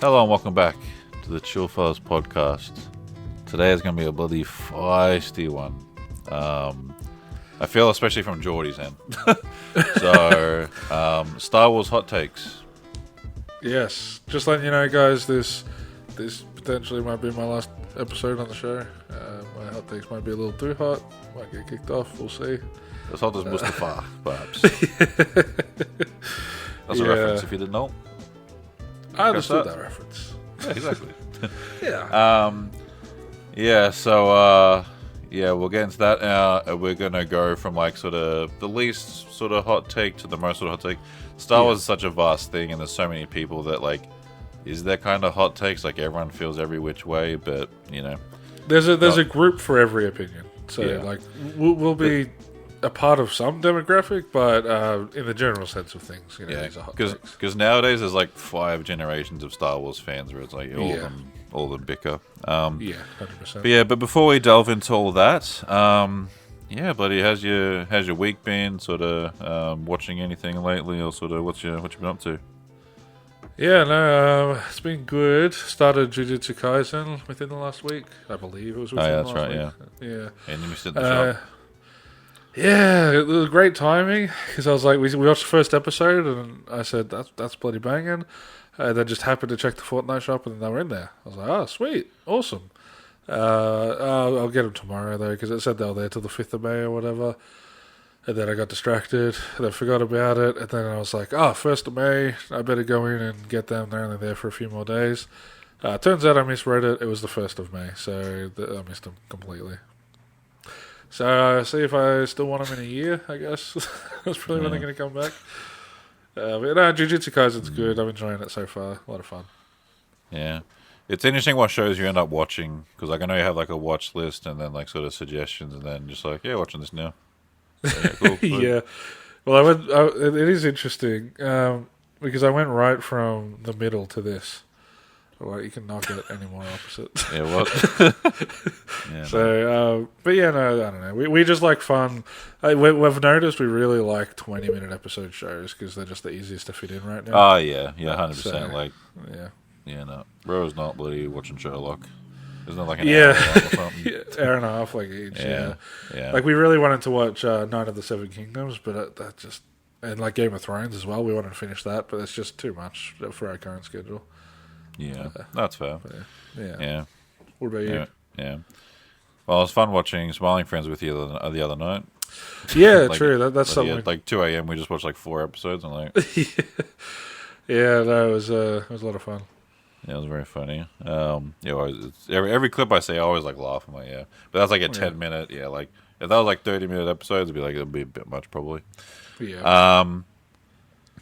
Hello and welcome back to the Chill Fellas podcast. Today is going to be a bloody feisty one. I feel especially from Geordie's end. So, Star Wars hot takes. Yes, just letting you know, guys. This potentially might be my last episode on the show. My hot takes might be a little too hot. Might get kicked off. We'll see. As hot as Mustafa, perhaps. That's a reference if you didn't know. I understood that reference. Yeah, exactly. Yeah. So we'll get into that now. We're gonna go from like sort of the least sort of hot take to the most sort of hot take. Star Wars is such a vast thing, and there's so many people that like, is there kind of hot takes? Like everyone feels every which way, but you know, there's a group for every opinion. So like we'll be a part of some demographic, but in the general sense of things, you know, these are hot takes. Because nowadays there's like 5 generations of Star Wars fans where it's like all of them bicker. 100%. But before we delve into all that, buddy, how's your week been? Sort of watching anything lately, or sort of what you been up to? Yeah, no, it's been good. Started Jujutsu Kaisen within the last week, I believe it was within the last week. Yeah. And you missed it in the shop. Yeah, it was great timing because I was like, we watched the first episode and I said that's bloody banging. And then just happened to check the Fortnite shop and they were in there. I was like, oh sweet, awesome. I'll get them tomorrow though because it said they were there till the 5th of May or whatever. And then I got distracted and I forgot about it. And then I was like, 1st of May, I better go in and get them. They're only there for a few more days. Turns out I misread it. It was the 1st of May, so I missed them completely. So see if I still want them in a year, I guess. That's probably when they're going to come back. But no, Jujutsu Kaisen's good. I'm enjoying it so far. A lot of fun. Yeah. It's interesting what shows you end up watching, because like, I know you have like a watch list and then like sort of suggestions and then just like, watching this now. So, cool. Yeah. Well, it is interesting because I went right from the middle to this. Well, you can not get any more opposite. Yeah, what? But yeah, no, I don't know. We just like fun. We've noticed we really like 20-minute episode shows because they're just the easiest to fit in right now. Oh, yeah, 100%. So, no. Bro's not bloody watching Sherlock. Isn't it like an hour long or something? Hour and a half, like each. Yeah. Like we really wanted to watch Night of the Seven Kingdoms, but that just... And like Game of Thrones as well. We wanted to finish that, but it's just too much for our current schedule. Yeah, that's fair. Yeah. What about you? Yeah. Well, it was fun watching Smiling Friends with you the other night. Yeah, true. That's something. At like 2 a.m. we just watched like 4 episodes and like. No, it was a lot of fun. Yeah, it was very funny. Every clip I see, I always like laugh. I'm like, but that's like a 10-minute. Yeah, like if that was like 30-minute episodes, it'd be a bit much probably. Yeah.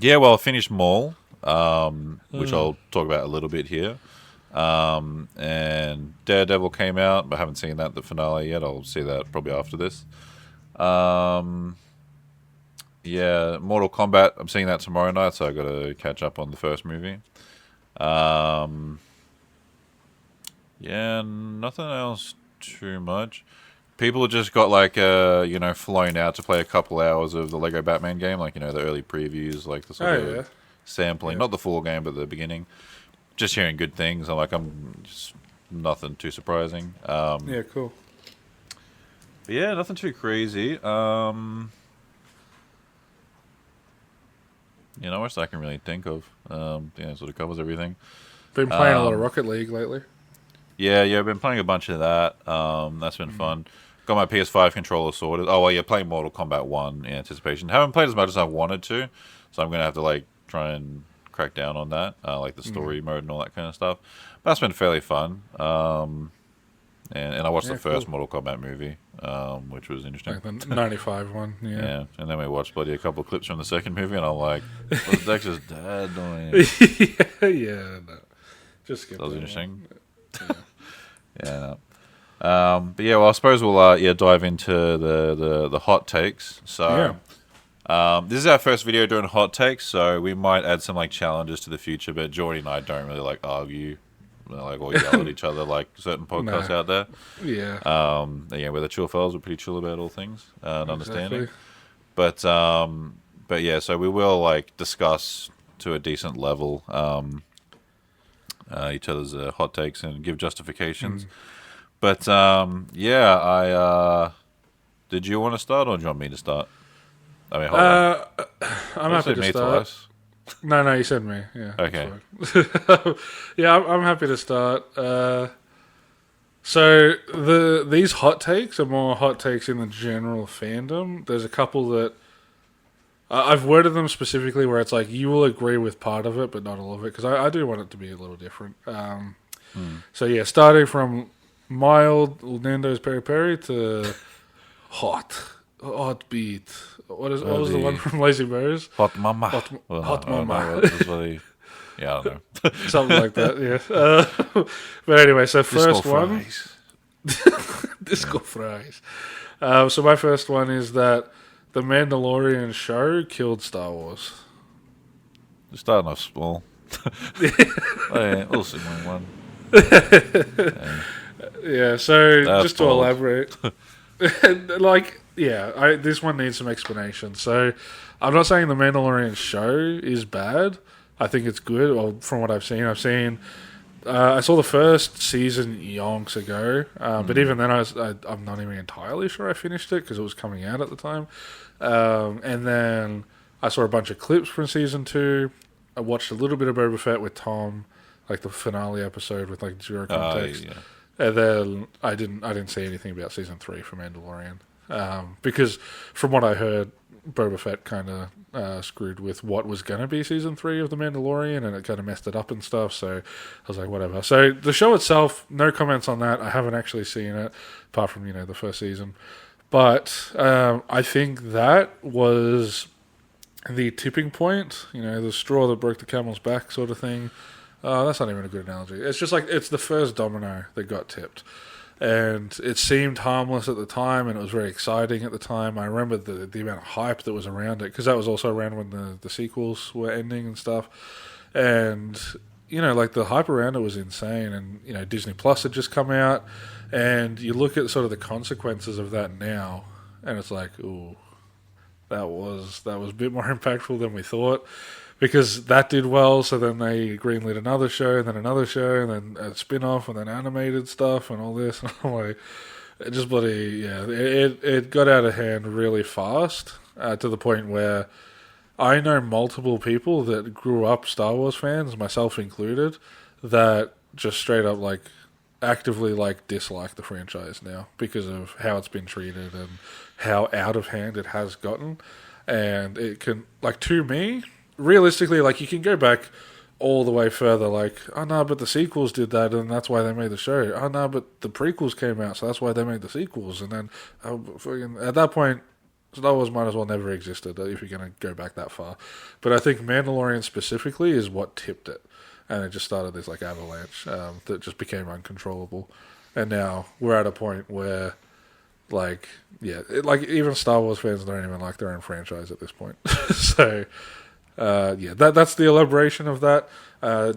Well, I finished Maul. Which I'll talk about a little bit here. And Daredevil came out, but I haven't seen the finale yet. I'll see that probably after this. Mortal Kombat, I'm seeing that tomorrow night, so I got to catch up on the first movie. Nothing else too much. People just got like flown out to play a couple hours of the Lego Batman game, like the early previews, like the sort of sampling, not the full game, but the beginning. Just hearing good things. I'm just nothing too surprising. Cool. But nothing too crazy. What else I can really think of? Sort of covers everything. Been playing a lot of Rocket League lately. Yeah, I've been playing a bunch of that. That's been fun. Got my PS5 controller sorted. Oh, well, playing Mortal Kombat 1 in anticipation. Haven't played as much as I wanted to, so I'm going to have to like try and crack down on that, like the story mode and all that kind of stuff. But that's been fairly fun. And I watched the first Mortal Kombat movie, which was interesting. Like the 95 one, yeah. And then we watched a couple of clips from the second movie, and I'm like, what's Dexter's dad doing? No. Just skip that was interesting. I suppose we'll dive into the hot takes. So this is our first video doing hot takes, so we might add some like challenges to the future. But Jordy and I don't really like argue, like or yell at each other like certain podcasts out there. We're the chill fellas. We're pretty chill about all things and understanding. But so we will like discuss to a decent level each other's hot takes and give justifications. Mm. But I did you want to start or do you want me to start? I mean, hold on. I'm You happy said to me start. twice. No, you said me. Yeah. Okay. Yeah, I'm happy to start. So these hot takes are more hot takes in the general fandom. There's a couple that I've worded them specifically where it's like you will agree with part of it, but not all of it, because I do want it to be a little different. So yeah, starting from mild Nando's peri peri to hot beat. What was the one from Lazy Bones? Hot mama. Hot mama. No, that's really, yeah, I don't know. Something like that, yeah. But anyway, so first Disco one. fries. Disco fries. So my first one is that the Mandalorian show killed Star Wars. Just starting off small. Yeah, also one. Yeah, so That's just to bold. elaborate, this one needs some explanation. So I'm not saying the Mandalorian show is bad. I think it's good. Well, from what I've seen, I saw the first season yonks ago, but even then, I'm not even entirely sure I finished it because it was coming out at the time. And then I saw a bunch of clips from season 2. I watched a little bit of Boba Fett with Tom, like the finale episode with like zero context. Yeah. And then I didn't see anything about season 3 for Mandalorian because from what I heard, Boba Fett kind of screwed with what was going to be season 3 of The Mandalorian, and it kind of messed it up and stuff. So I was like, whatever. So the show itself, no comments on that. I haven't actually seen it apart from the first season, but I think that was the tipping point. The straw that broke the camel's back, sort of thing. That's not even a good analogy. It's just like it's the first domino that got tipped. And it seemed harmless at the time, and it was very exciting at the time. I remember the amount of hype that was around it, because that was also around when the sequels were ending and stuff. And, like the hype around it was insane. And, Disney Plus had just come out, and you look at sort of the consequences of that now, and it's like, ooh, that was a bit more impactful than we thought. Because that did well, so then they greenlit another show, and then another show, and then a spin-off, and then animated stuff, and all this. And I'm like, it just it got out of hand really fast, to the point where I know multiple people that grew up Star Wars fans, myself included, that just straight up actively dislike the franchise now because of how it's been treated and how out of hand it has gotten. And it can, to me, realistically, you can go back all the way further, oh no, but the sequels did that, and that's why they made the show. Oh no, but the prequels came out, so that's why they made the sequels. And then, at that point, Star Wars might as well never existed if you're going to go back that far. But I think Mandalorian specifically is what tipped it, and it just started this avalanche that just became uncontrollable. And now we're at a point where, even Star Wars fans don't even like their own franchise at this point. So. That's the elaboration of that.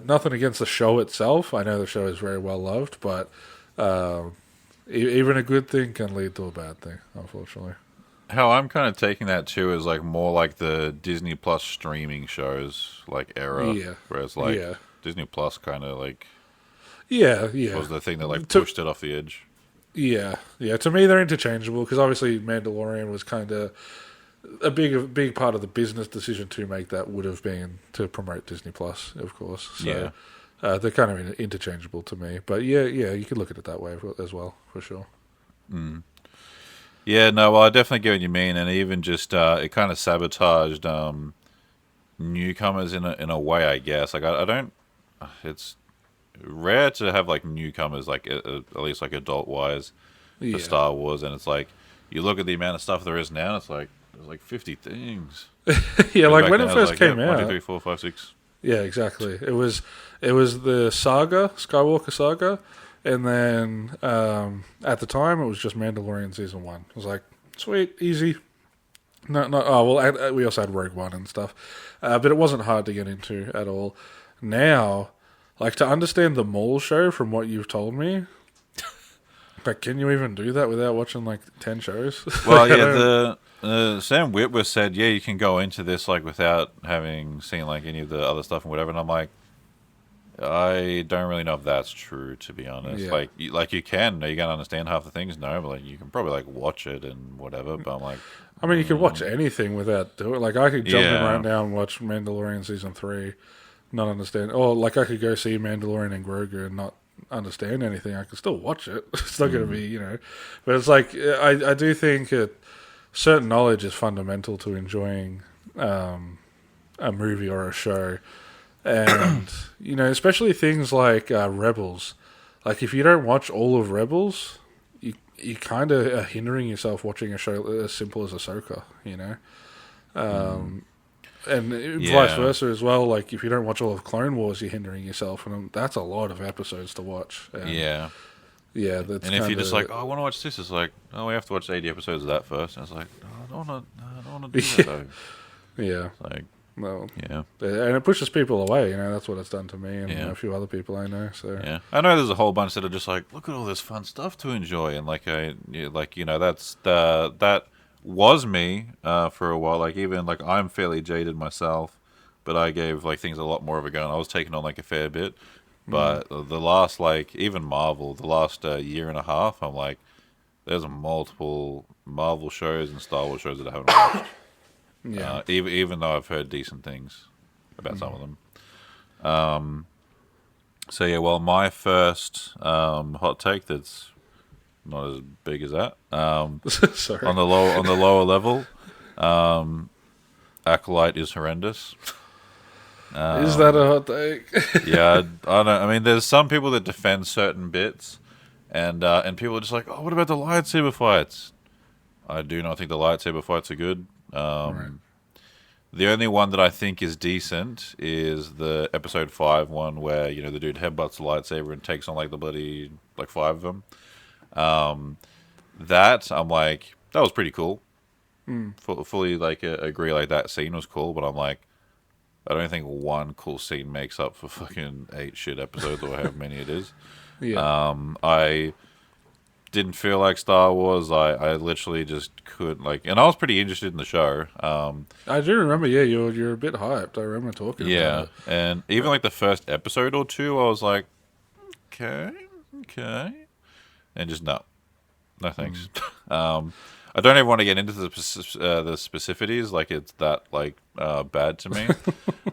Nothing against the show itself. I know the show is very well loved, but even a good thing can lead to a bad thing, unfortunately. How I'm kind of taking that too is more like the Disney Plus streaming shows era, Yeah. whereas Disney Plus kind of was the thing that pushed it off the edge. Yeah. To me, they're interchangeable because obviously Mandalorian was kind of a big part of the business decision to make that would have been to promote Disney Plus, of course. So they're kind of interchangeable to me. But yeah, you could look at it that way as well, for sure. Mm. Yeah, no, well, I definitely get what you mean, and even just it kind of sabotaged newcomers in a way, I guess. I don't. It's rare to have newcomers at least adult wise for Star Wars, and it's you look at the amount of stuff there is now, and it's there's 50 things. Yeah, when it first came out. 1, 2, 3, 4, 5, 6. Yeah, exactly. It was the saga, Skywalker saga, and then at the time it was just Mandalorian season 1. It was sweet, easy. No. Oh well, we also had Rogue One and stuff, but it wasn't hard to get into at all. Now, to understand the Maul show from what you've told me. Can you even do that without watching 10 shows? Well, yeah, Sam Witwer said, you can go into this without having seen any of the other stuff and whatever. And I'm I don't really know if that's true, to be honest. Yeah. Like you can, are you gonna understand half the things? No, but like you can probably like watch it and whatever. But I'm like, I mean, you can watch anything without doing. Like, I could jump in yeah, right now and watch Mandalorian season 3, not understand. Or like, I could go see Mandalorian and Grogu and not understand anything. I could still watch it. It's not going to be, But it's like, I do think that certain knowledge is fundamental to enjoying a movie or a show, and especially things like Rebels. Like, if you don't watch all of Rebels, you kind of are hindering yourself watching a show as simple as Ahsoka, and vice versa as well. Like, if you don't watch all of Clone Wars, you're hindering yourself, and that's a lot of episodes to watch. And yeah. That's and if you're just like, oh, I want to watch this, it's like, oh, we have to watch 80 episodes of that first. And it's like, no, I don't want to do that though. Yeah. Like, well, yeah, and it pushes people away. That's what it's done to me and a few other people I know. So yeah, I know there's a whole bunch that are just like, look at all this fun stuff to enjoy, and that's that was me for a while. Like, even like, I'm fairly jaded myself, but I gave like things a lot more of a go, and I was taking on like a fair bit. But the last, like, even Marvel, the last year and a half, I'm like, there's multiple Marvel shows and Star Wars shows that I haven't watched. yeah, Even though I've heard decent things about some of them. So yeah, well, my first hot take that's not as big as that. sorry. On the lower level, Acolyte is horrendous. Is that a hot take? Yeah, I don't. I mean, there's some people that defend certain bits, and people are just like, oh, what about the lightsaber fights? I do not think the lightsaber fights are good. Right. The only one that I think is decent is the episode 5 one where the dude headbutts the lightsaber and takes on like the bloody like 5 of them. That I'm like, that was pretty cool. Fully like agree, like that scene was cool, but I'm like, I don't think one cool scene makes up for fucking 8 shit episodes or however many it is. Yeah. I didn't feel like Star Wars. I literally just couldn't, like, and I was pretty interested in the show. I do remember. Yeah, you're a bit hyped. I remember talking about it. And even like the first episode or two, I was like, okay, and just no thanks. I don't even want to get into the specificities. Like, it's that like bad to me.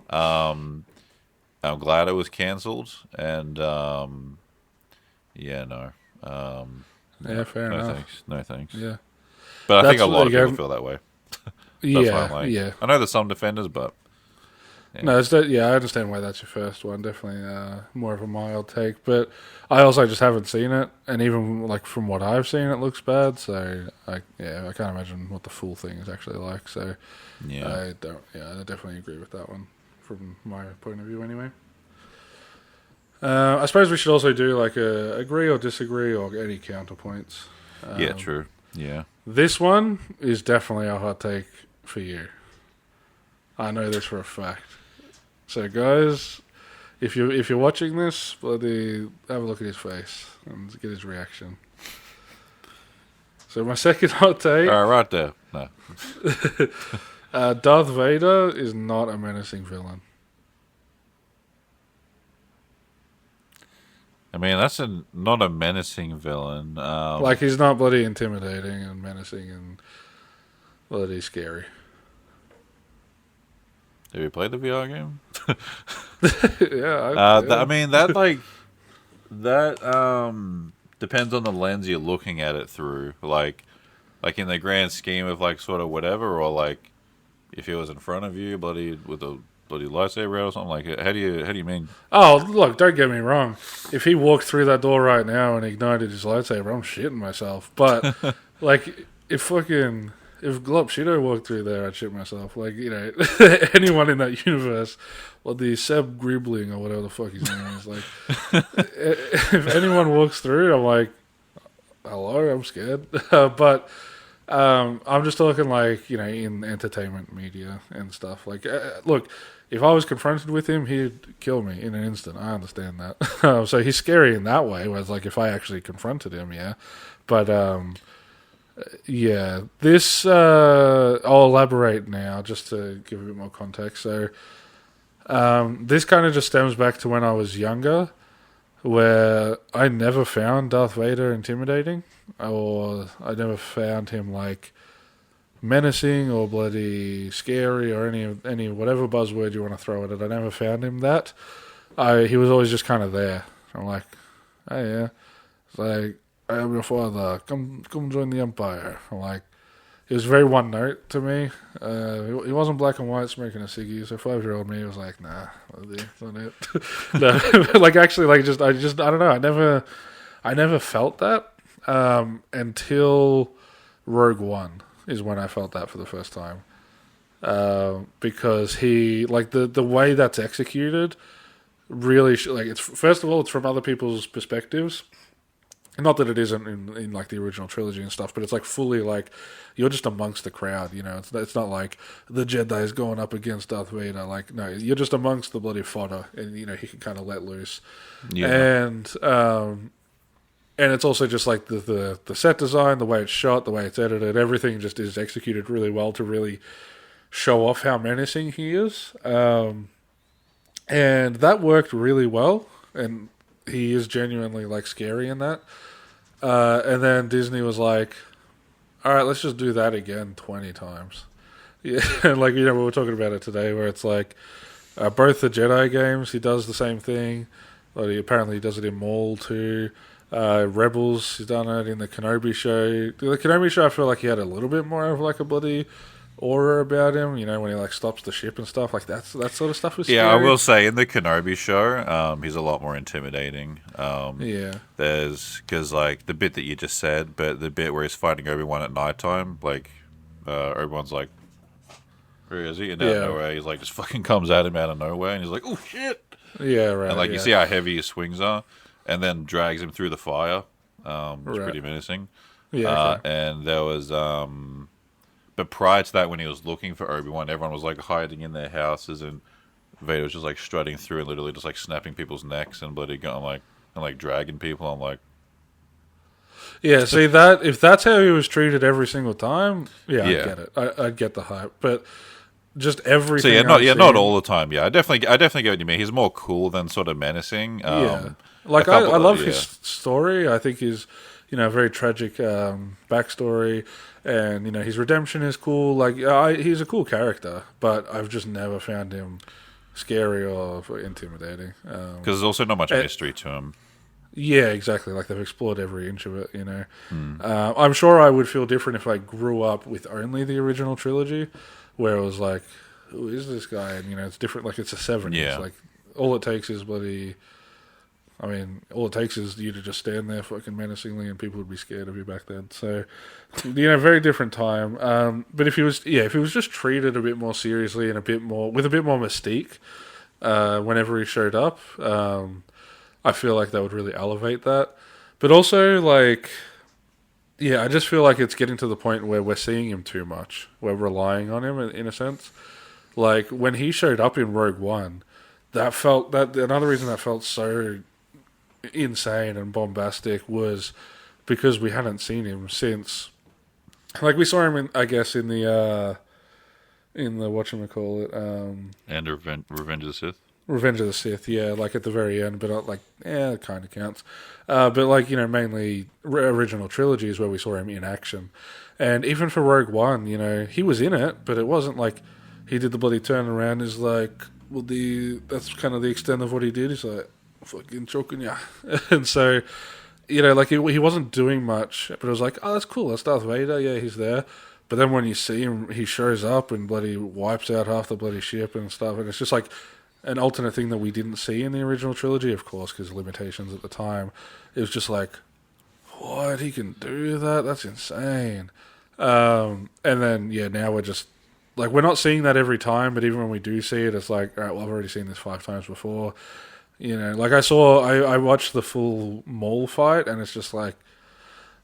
I'm glad it was cancelled, and no. Yeah, fair enough. No thanks. Yeah, But I think a That's lot of again- people feel that way. That's why I'm like, yeah. I know there's some defenders, but yeah. No, I understand why that's your first one. Definitely more of a mild take, but I also just haven't seen it, and even like from what I've seen, it looks bad. So I can't imagine what the full thing is actually like. So yeah. I definitely agree with that one from my point of view, anyway. I suppose we should also do like a agree or disagree or any counterpoints. Yeah, true. Yeah. This one is definitely a hot take for you. I know this for a fact. So, guys, if you're watching this, bloody have a look at his face and get his reaction. So, my second hot take: Right there. No. Darth Vader is not a menacing villain. I mean, that's not a menacing villain. Like, he's not bloody intimidating and menacing and bloody scary. Have you played the VR game? Yeah. I mean, that depends on the lens you're looking at it through. Like in the grand scheme of like sort of whatever, or like if he was in front of you, bloody with a bloody lightsaber or something. Like, how do you mean? Oh, look, don't get me wrong. If he walked through that door right now and ignited his lightsaber, I'm shitting myself. But, like, if Glop Shido walked through there, I'd shit myself. Like, anyone in that universe, or the Seb Gribbling or whatever the fuck his name is, like, if anyone walks through, I'm like, hello, I'm scared. But I'm just talking like, in entertainment media and stuff. Like, look, if I was confronted with him, he'd kill me in an instant. I understand that. So he's scary in that way, whereas like if I actually confronted him, yeah. But this I'll elaborate now just to give a bit more context. So This kind of just stems back to when I was younger, where I never found Darth Vader intimidating, or I never found him like menacing or bloody scary or any whatever buzzword you want to throw at it. I never found him that. He was always just kind of there. I'm like, oh yeah, it's like I am your father. Come join the Empire. I'm like, it was very one note to me. He wasn't black and white smoking a ciggy. So 5-year-old me was like, nah, that's not it. No, like actually, like I don't know. I never felt that until Rogue One is when I felt that for the first time. Because he like the way that's executed really like it's first of all it's from other people's perspectives. Not that it isn't in like the original trilogy and stuff, but it's like fully like you're just amongst the crowd, you know. It's not like the Jedi is going up against Darth Vader. Like no, you're just amongst the bloody fodder, and you know he can kind of let loose. Yeah. And it's also just like the set design, the way it's shot, the way it's edited, everything just is executed really well to really show off how menacing he is. And that worked really well, and he is genuinely like scary in that. And then Disney was like, all right, let's just do that again 20 times. Yeah, and like, you know, we were talking about it today where it's like both the Jedi games, he does the same thing. Well, he apparently does it in Maul too. Rebels, he's done it in the Kenobi show. The Kenobi show, I feel like he had a little bit more of like a bloody aura about him, you know, when he like stops the ship and stuff like that sort of stuff was scary. Yeah, I will say in the Kenobi show, he's a lot more intimidating. There's because like the bit that you just said, but the bit where he's fighting Obi-Wan at nighttime, like Obi-Wan's like, where is he? And out of nowhere, he's like just fucking comes at him out of nowhere, and he's like, oh shit. Yeah, right. And like you see how heavy his swings are, and then drags him through the fire. It's pretty menacing. Yeah, and there was but prior to that, when he was looking for Obi-Wan, everyone was like hiding in their houses, and Vader was just like strutting through and literally just like snapping people's necks and bloody going like dragging people. I'm like, yeah. See that if that's how he was treated every single time, I get it. I get the hype, but just everything. So not all the time. Yeah, I definitely get what you mean. He's more cool than sort of menacing. Like I love his story. I think he's very tragic backstory. And, you know, his redemption is cool. Like, he's a cool character, but I've just never found him scary or intimidating. Because there's also not much mystery to him. Yeah, exactly. Like, they've explored every inch of it, you know. I'm sure I would feel different if I grew up with only the original trilogy, where it was like, who is this guy? And, you know, it's different. Like, it's a 70s. Yeah. Like, all it takes is bloody... I mean, all it takes is you to just stand there fucking menacingly and people would be scared of you back then. So, you know, very different time. But if he was just treated a bit more seriously and with a bit more mystique, whenever he showed up, I feel like that would really elevate that. But also, like, yeah, I just feel like it's getting to the point where we're seeing him too much. We're relying on him in a sense. Like, when he showed up in Rogue One, another reason that felt so insane and bombastic was because we hadn't seen him since, like, we saw him in the whatchamacallit, and Revenge of the Sith. Revenge of the Sith, yeah, like at the very end, but like, it kind of counts. But like, you know, mainly original trilogies where we saw him in action, and even for Rogue One, you know, he was in it, but it wasn't like he did the bloody turn around. Is like, well, that's kind of the extent of what he did. He's like, fucking choking ya. And so, you know, like he wasn't doing much, but it was like, oh, that's cool, that's Darth Vader, yeah, he's there. But then when you see him, he shows up and bloody wipes out half the bloody ship and stuff, and it's just like an alternate thing that we didn't see in the original trilogy, of course, because of limitations at the time. It was just like, what, he can do that? That's insane. And then, yeah, now we're just, like, we're not seeing that every time, but even when we do see it, it's like, all right, well, I've already seen this 5 times before. You know, like I watched the full Maul fight, and it's just like,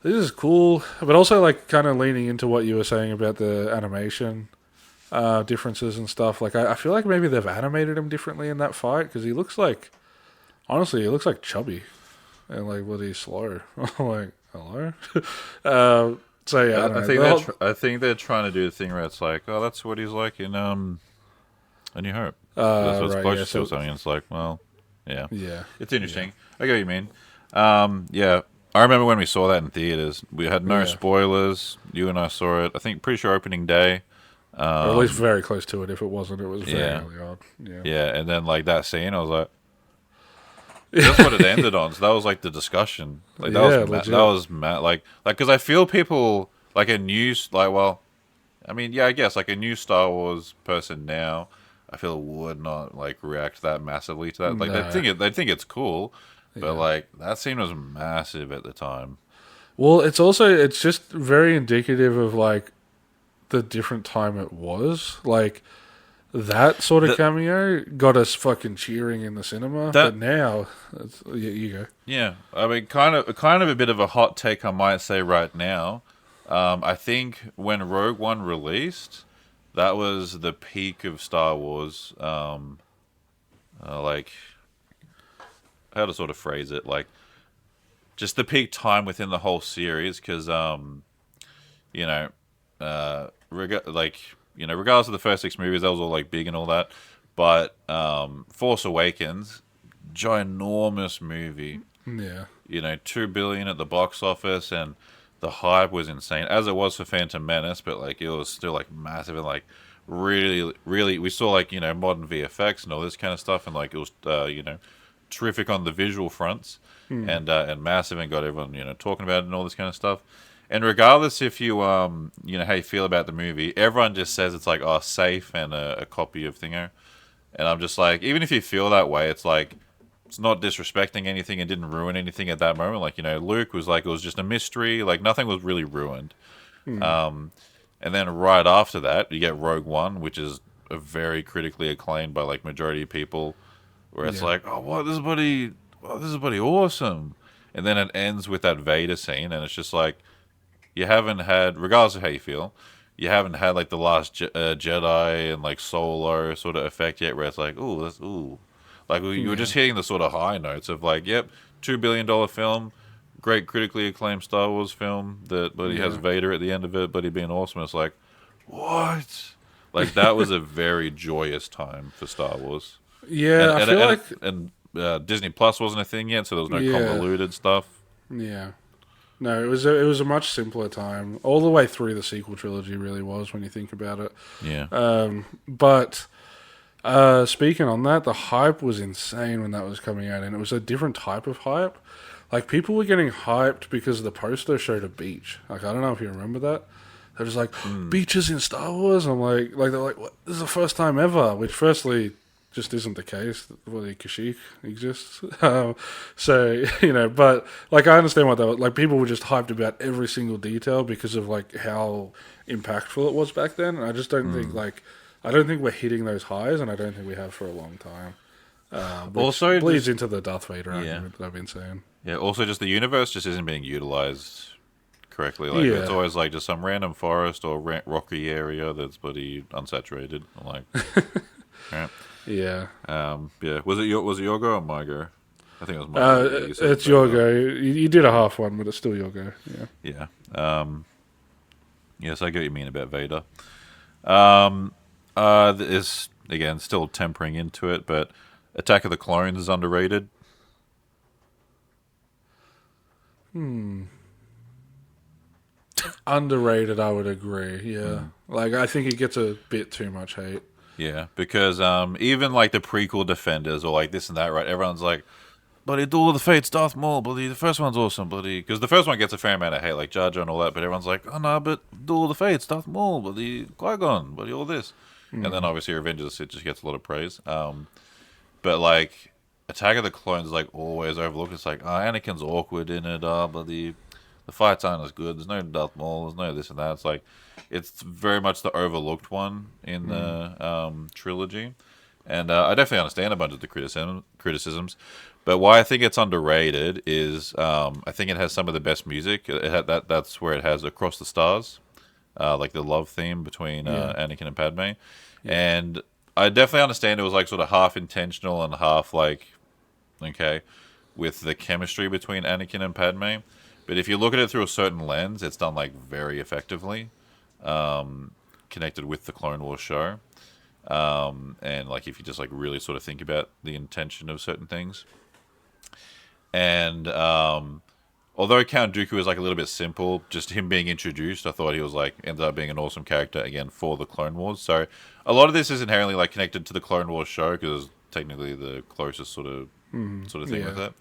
this is cool, but also like kind of leaning into what you were saying about the animation differences and stuff. Like I feel like maybe they've animated him differently in that fight, because he looks like chubby and like bloody slow. I'm like, hello. So yeah, I think they're trying to do the thing where it's like, oh, that's what he's like in A New Hope. That's what's Right, yeah. closest to So, or something. It's like, well, yeah, yeah, it's interesting. I get what you mean. Yeah, I remember when we saw that in theaters. We had no yeah, spoilers. You and I saw it. I think pretty sure opening day. or at least very close to it. If it wasn't, it was very Yeah, early on. Yeah, yeah, and then like that scene, I was like, that's what it ended on. So that was like the discussion. Like yeah, that legit. was like because I feel people like a news like well, I mean yeah, I guess like a new Star Wars person now, I feel would not like react that massively to that. Like No, they think it's cool, but yeah. like that scene was massive at the time. Well, it's just very indicative of like the different time it was. Like that sort of That cameo got us fucking cheering in the cinema. But that now, you go. yeah, I mean kind of a bit of a hot take I might say right now. I think when Rogue One released, that was the peak of Star Wars. Like how to sort of phrase it, like just the peak time within the whole series, because you know, like regardless of the first six movies, that was all like big and all that, but Force Awakens, ginormous movie. Yeah, 2 billion at the box office, and the hype was insane, as it was for Phantom Menace, but like it was still like massive and like really, really. We saw like modern VFX and all this kind of stuff, and like it was terrific on the visual fronts, and massive, and got everyone talking about it and all this kind of stuff. And regardless if you how you feel about the movie, everyone just says it's like safe and a copy of Thingo, and I'm just like, even if you feel that way, it's like it's not disrespecting anything and didn't ruin anything at that moment. Like, Luke was like, it was just a mystery. Like, nothing was really ruined. And then right after that, you get Rogue One, which is a very critically acclaimed by like majority of people, where it's yeah, like, oh, what, this is bloody awesome. And then it ends with that Vader scene, and it's just like, you haven't had, regardless of how you feel, you haven't had like the Last Jedi and like Solo sort of effect yet, where it's like, ooh, that's ooh. Like you were yeah, just hitting the sort of high notes of like, yep, $2 billion film, great critically acclaimed Star Wars film but he has yeah, Vader at the end of it, but he being awesome. It's like, what? Like that was a very joyous time for Star Wars, and yeah. I and feel and, like and Disney Plus wasn't a thing yet, so there was no yeah, convoluted stuff. yeah. No, it was a much simpler time. All the way through the sequel trilogy really was when you think about it. Yeah, But speaking on that, the hype was insane when that was coming out, and it was a different type of hype. Like people were getting hyped because the poster showed a beach. Like I don't know if you remember that. They're just like beaches in Star Wars. I'm like they're like, what? This is the first time ever. Which, firstly, just isn't the case. Well, the Kashyyyk exists. So but like I understand what they were like. People were just hyped about every single detail because of like how impactful it was back then. And I just don't think I don't think we're hitting those highs, and I don't think we have for a long time. Which also bleeds just into the Darth Vader argument that I've been saying. yeah, also just the universe just isn't being utilized correctly. Like it's Yeah, always like just some random forest or rocky area that's bloody unsaturated. I'm like, yeah. yeah. Yeah. Was it your go or my go? I think it was my go. Yeah, you said It's your go. You did a half one, but it's still your go. Yeah. Yeah. Yes, I get what you mean about Vader. Is again still tempering into it, but Attack of the Clones is underrated. Underrated, I would agree. Yeah. Like, I think it gets a bit too much hate. Yeah, because even like the prequel defenders or like this and that, right? Everyone's like, bloody Duel of the Fates, Darth Maul, bloody the first one's awesome, bloody because the first one gets a fair amount of hate, like Jar Jar and all that. But everyone's like, oh no, but Duel of the Fates, Darth Maul, bloody Qui-Gon, bloody all this, and then obviously Revenge of the Sith just gets a lot of praise. But like Attack of the Clones is like always overlooked. It's like, oh, Anakin's awkward in it, bloody the fights aren't as good. There's no Darth Maul. There's no this and that. It's like it's very much the overlooked one in the trilogy, and I definitely understand a bunch of the criticisms. But why I think it's underrated is I think it has some of the best music. That's where it has Across the Stars, like the love theme between Anakin and Padme, and I definitely understand it was like sort of half intentional and half like okay with the chemistry between Anakin and Padme. But if you look at it through a certain lens, it's done like very effectively, connected with the Clone Wars show. and like if you just like really sort of think about the intention of certain things. And although Count Dooku is like a little bit simple, just him being introduced, I thought he was like ended up being an awesome character again for the Clone Wars. So a lot of this is inherently like connected to the Clone Wars show because technically the closest sort of thing with it.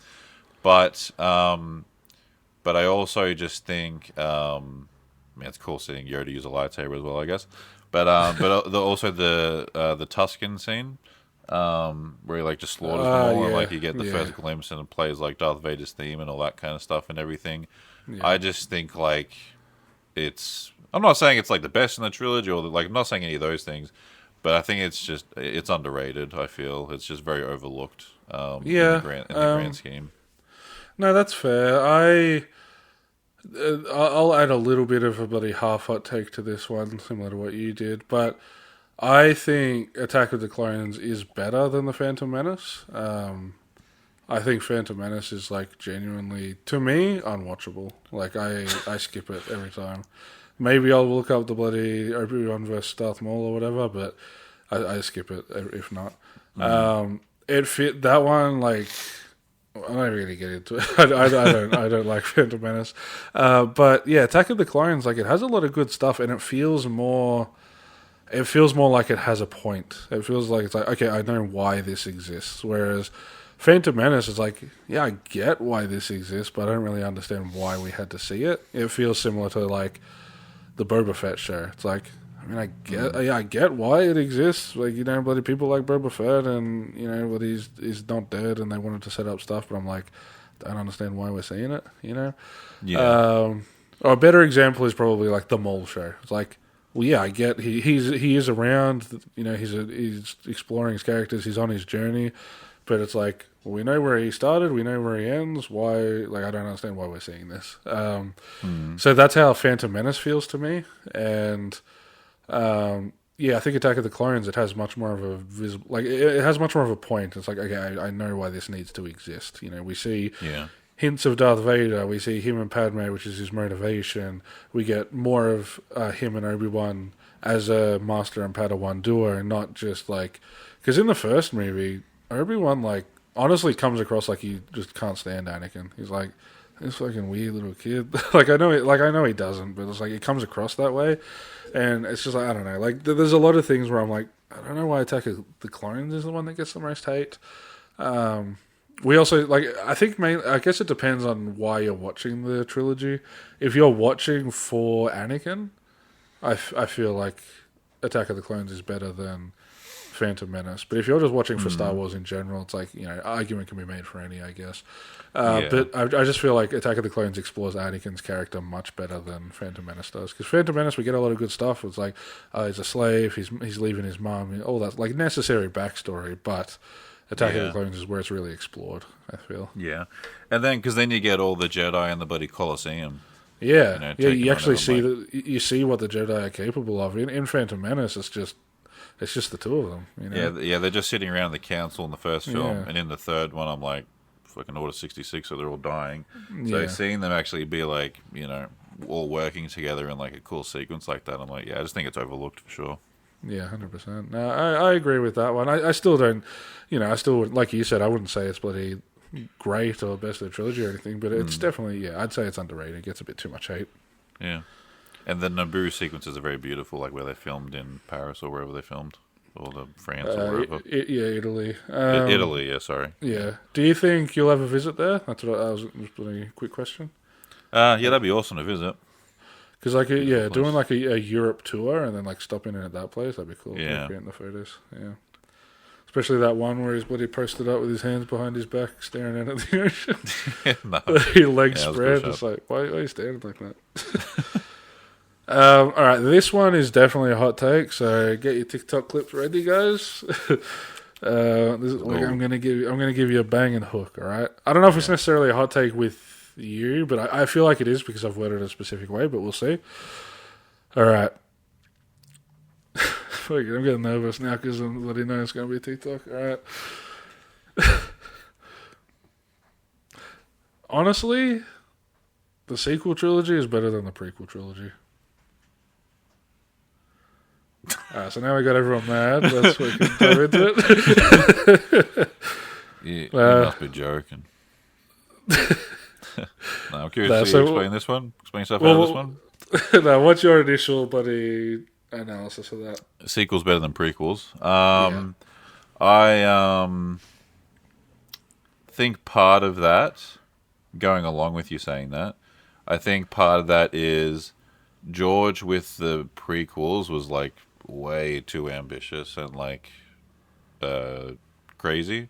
But I also just think, I mean, it's cool seeing Yoda use a lightsaber as well, I guess. But also the Tusken scene, where he like just slaughters them all, and like you get the first glimpse and it plays like Darth Vader's theme and all that kind of stuff and everything. Yeah. I just think like I'm not saying it's like the best in the trilogy or like I'm not saying any of those things, but I think it's underrated. I feel it's just very overlooked. In the grand scheme. No, that's fair. I'll add a little bit of a bloody half hot take to this one, similar to what you did, but I think Attack of the Clones is better than the Phantom Menace. I think Phantom Menace is like genuinely, to me, unwatchable. Like I skip it every time. Maybe I'll look up the bloody Obi-Wan vs. Darth Maul or whatever, but I skip it if not. It fit that one like. I'm not even gonna get into it. I don't like Phantom Menace, but yeah, Attack of the Clones like it has a lot of good stuff, and it feels more like it has a point. It feels like it's like okay, I know why this exists. Whereas Phantom Menace is like, yeah, I get why this exists, but I don't really understand why we had to see it. It feels similar to like the Boba Fett show. It's like. I mean, I get why it exists. Like, bloody people like Boba Fett, and but he's not dead, and they wanted to set up stuff. But I'm like, I don't understand why we're seeing it. Yeah. Or a better example is probably like the Mole show. It's like, well, yeah, I get he is around. He's exploring his characters. He's on his journey, but it's like, well, we know where he started. We know where he ends. Why? Like, I don't understand why we're seeing this. So that's how Phantom Menace feels to me, and. I think Attack of the Clones, it has much more of a visible, like it has much more of a point. It's like, okay, I know why this needs to exist. We see hints of Darth Vader. We see him and Padme, which is his motivation. We get more of him and Obi-Wan as a master and Padawan duo, and not just like, because in the first movie, Obi-Wan like honestly comes across like he just can't stand Anakin. He's like this fucking weird little kid. I know he doesn't, but it's like it comes across that way. And it's just like, I don't know. Like, there's a lot of things where I'm like, I don't know why Attack of the Clones is the one that gets the most hate. We also, like, I guess it depends on why you're watching the trilogy. If you're watching for Anakin, I feel like Attack of the Clones is better than Phantom Menace. But if you're just watching for Star Wars in general, it's like, argument can be made for any, I guess. But I just feel like Attack of the Clones explores Anakin's character much better than Phantom Menace does. Because Phantom Menace, we get a lot of good stuff. It's like, he's a slave, he's leaving his mom, all that, like, necessary backstory. But Attack of the Clones is where it's really explored, I feel. Yeah. And then, because then you get all the Jedi in the bloody Coliseum. Yeah. You actually see you see what the Jedi are capable of. In Phantom Menace, it's just the two of them. Yeah, they're just sitting around the council in the first film, and in the third one, I'm like, fucking Order 66, so they're all dying. So seeing them actually be like, all working together in like a cool sequence like that, I'm like, I just think it's overlooked for sure. Yeah, 100%. No, I agree with that one. I still don't, I still, like you said, I wouldn't say it's bloody great or best of the trilogy or anything, but it's definitely, I'd say it's underrated. It gets a bit too much hate. Yeah. And the Naboo sequences are very beautiful, like where they filmed in Paris or wherever they filmed, or France or wherever. Italy. Italy, yeah, sorry. Yeah. Do you think you'll ever visit there? That's what I was just a quick question. That'd be awesome to visit. Because doing like a Europe tour and then like stopping in at that place, that'd be cool. Yeah. Getting the photos. Yeah. Especially that one where he's bloody posted up with his hands behind his back, staring out at the ocean. His legs spread. It's like, why are you standing like that? All right, this one is definitely a hot take. So get your TikTok clips ready, guys. I'm gonna give you a bang and hook. All right. I don't know if it's necessarily a hot take with you, but I feel like it is because I've worded it a specific way. But we'll see. All right. I'm getting nervous now because I already know it's going to be a TikTok. All right. Honestly, the sequel trilogy is better than the prequel trilogy. So now we got everyone mad. Let's we can dive into it. You must be joking. No, I'm curious to explain this one. Explain yourself out of this one. Now, what's your initial analysis of that? Sequels better than prequels. Yeah. I think part of that, going along with you saying that, I think part of that is George with the prequels was like way too ambitious and like crazy,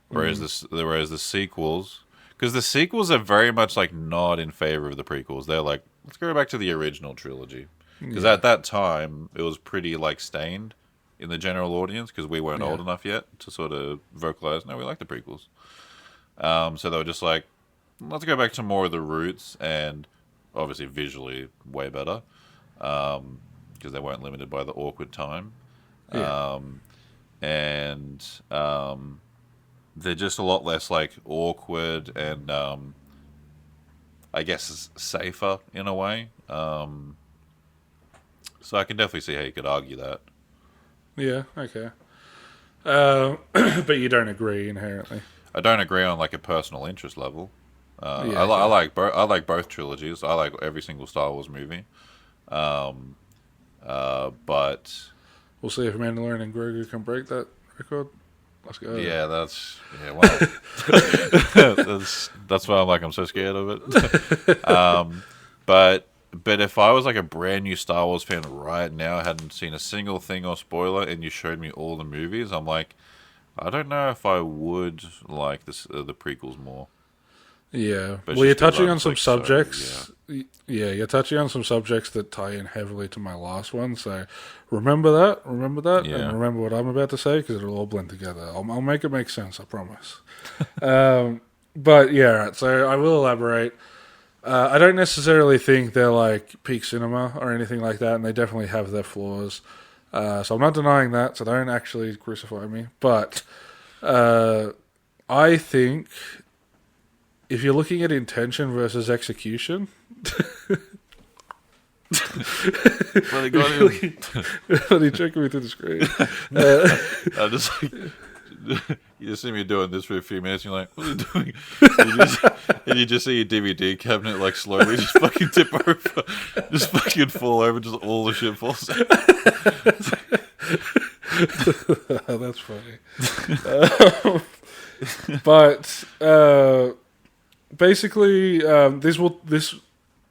whereas the sequels, because the sequels are very much like not in favor of the prequels. They're like, let's go back to the original trilogy, because at that time it was pretty like stained in the general audience because we weren't old enough yet to sort of vocalize, no, we like the prequels. So they were just like, let's go back to more of the roots, and obviously visually way better, because they weren't limited by the awkward time. Yeah. And they're just a lot less like awkward and I guess safer in a way. So I can definitely see how you could argue that. Yeah. Okay. But you don't agree inherently. I don't agree on like a personal interest level. Yeah, I like both trilogies. I like every single Star Wars movie. But We'll see if Mandalorian and Grogu can break that record. Let's go. yeah, well, that's why I'm so scared of it. But if I was like a brand new Star Wars fan right now, hadn't seen a single thing or spoiler, and you showed me all the movies, I'm like, I don't know if I would like this the prequels more. Yeah. But Well, you're just 'cause touching I'm on some like, so, subjects. Yeah, you're touching on some subjects that tie in heavily to my last one. So remember that, Yeah. and remember what I'm about to say because it'll all blend together. I'll make it make sense, I promise. But yeah, right, so I will elaborate. I don't necessarily think they're like peak cinema or anything like that, and they definitely have their flaws. So I'm not denying that, so don't actually crucify me. But I think if you're looking at intention versus execution, Well, they got him. what are you checking me through the screen? I just like you just see me doing this for a few minutes. And you're like, what are you doing? And you just see your DVD cabinet like slowly just fucking tip over, just fucking fall over, just all the shit falls out. That's funny. But basically, this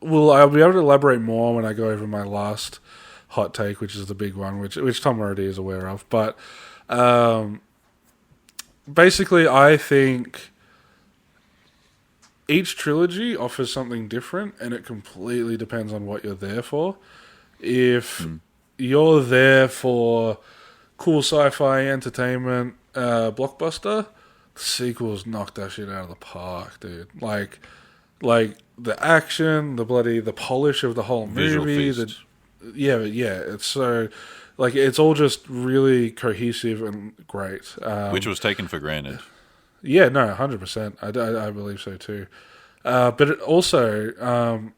will I'll be able to elaborate more when I go over my last hot take, which is the big one, which Tom already is aware of. But basically, I think each trilogy offers something different, and it completely depends on what you're there for. If you're there for cool sci-fi entertainment blockbuster, the sequels knocked that shit out of the park, dude. Like the action, the polish of the whole Visual movie, feast. yeah, it's so like it's all just really cohesive and great. Which was taken for granted. Yeah, no, 100%. I believe so too. But it also,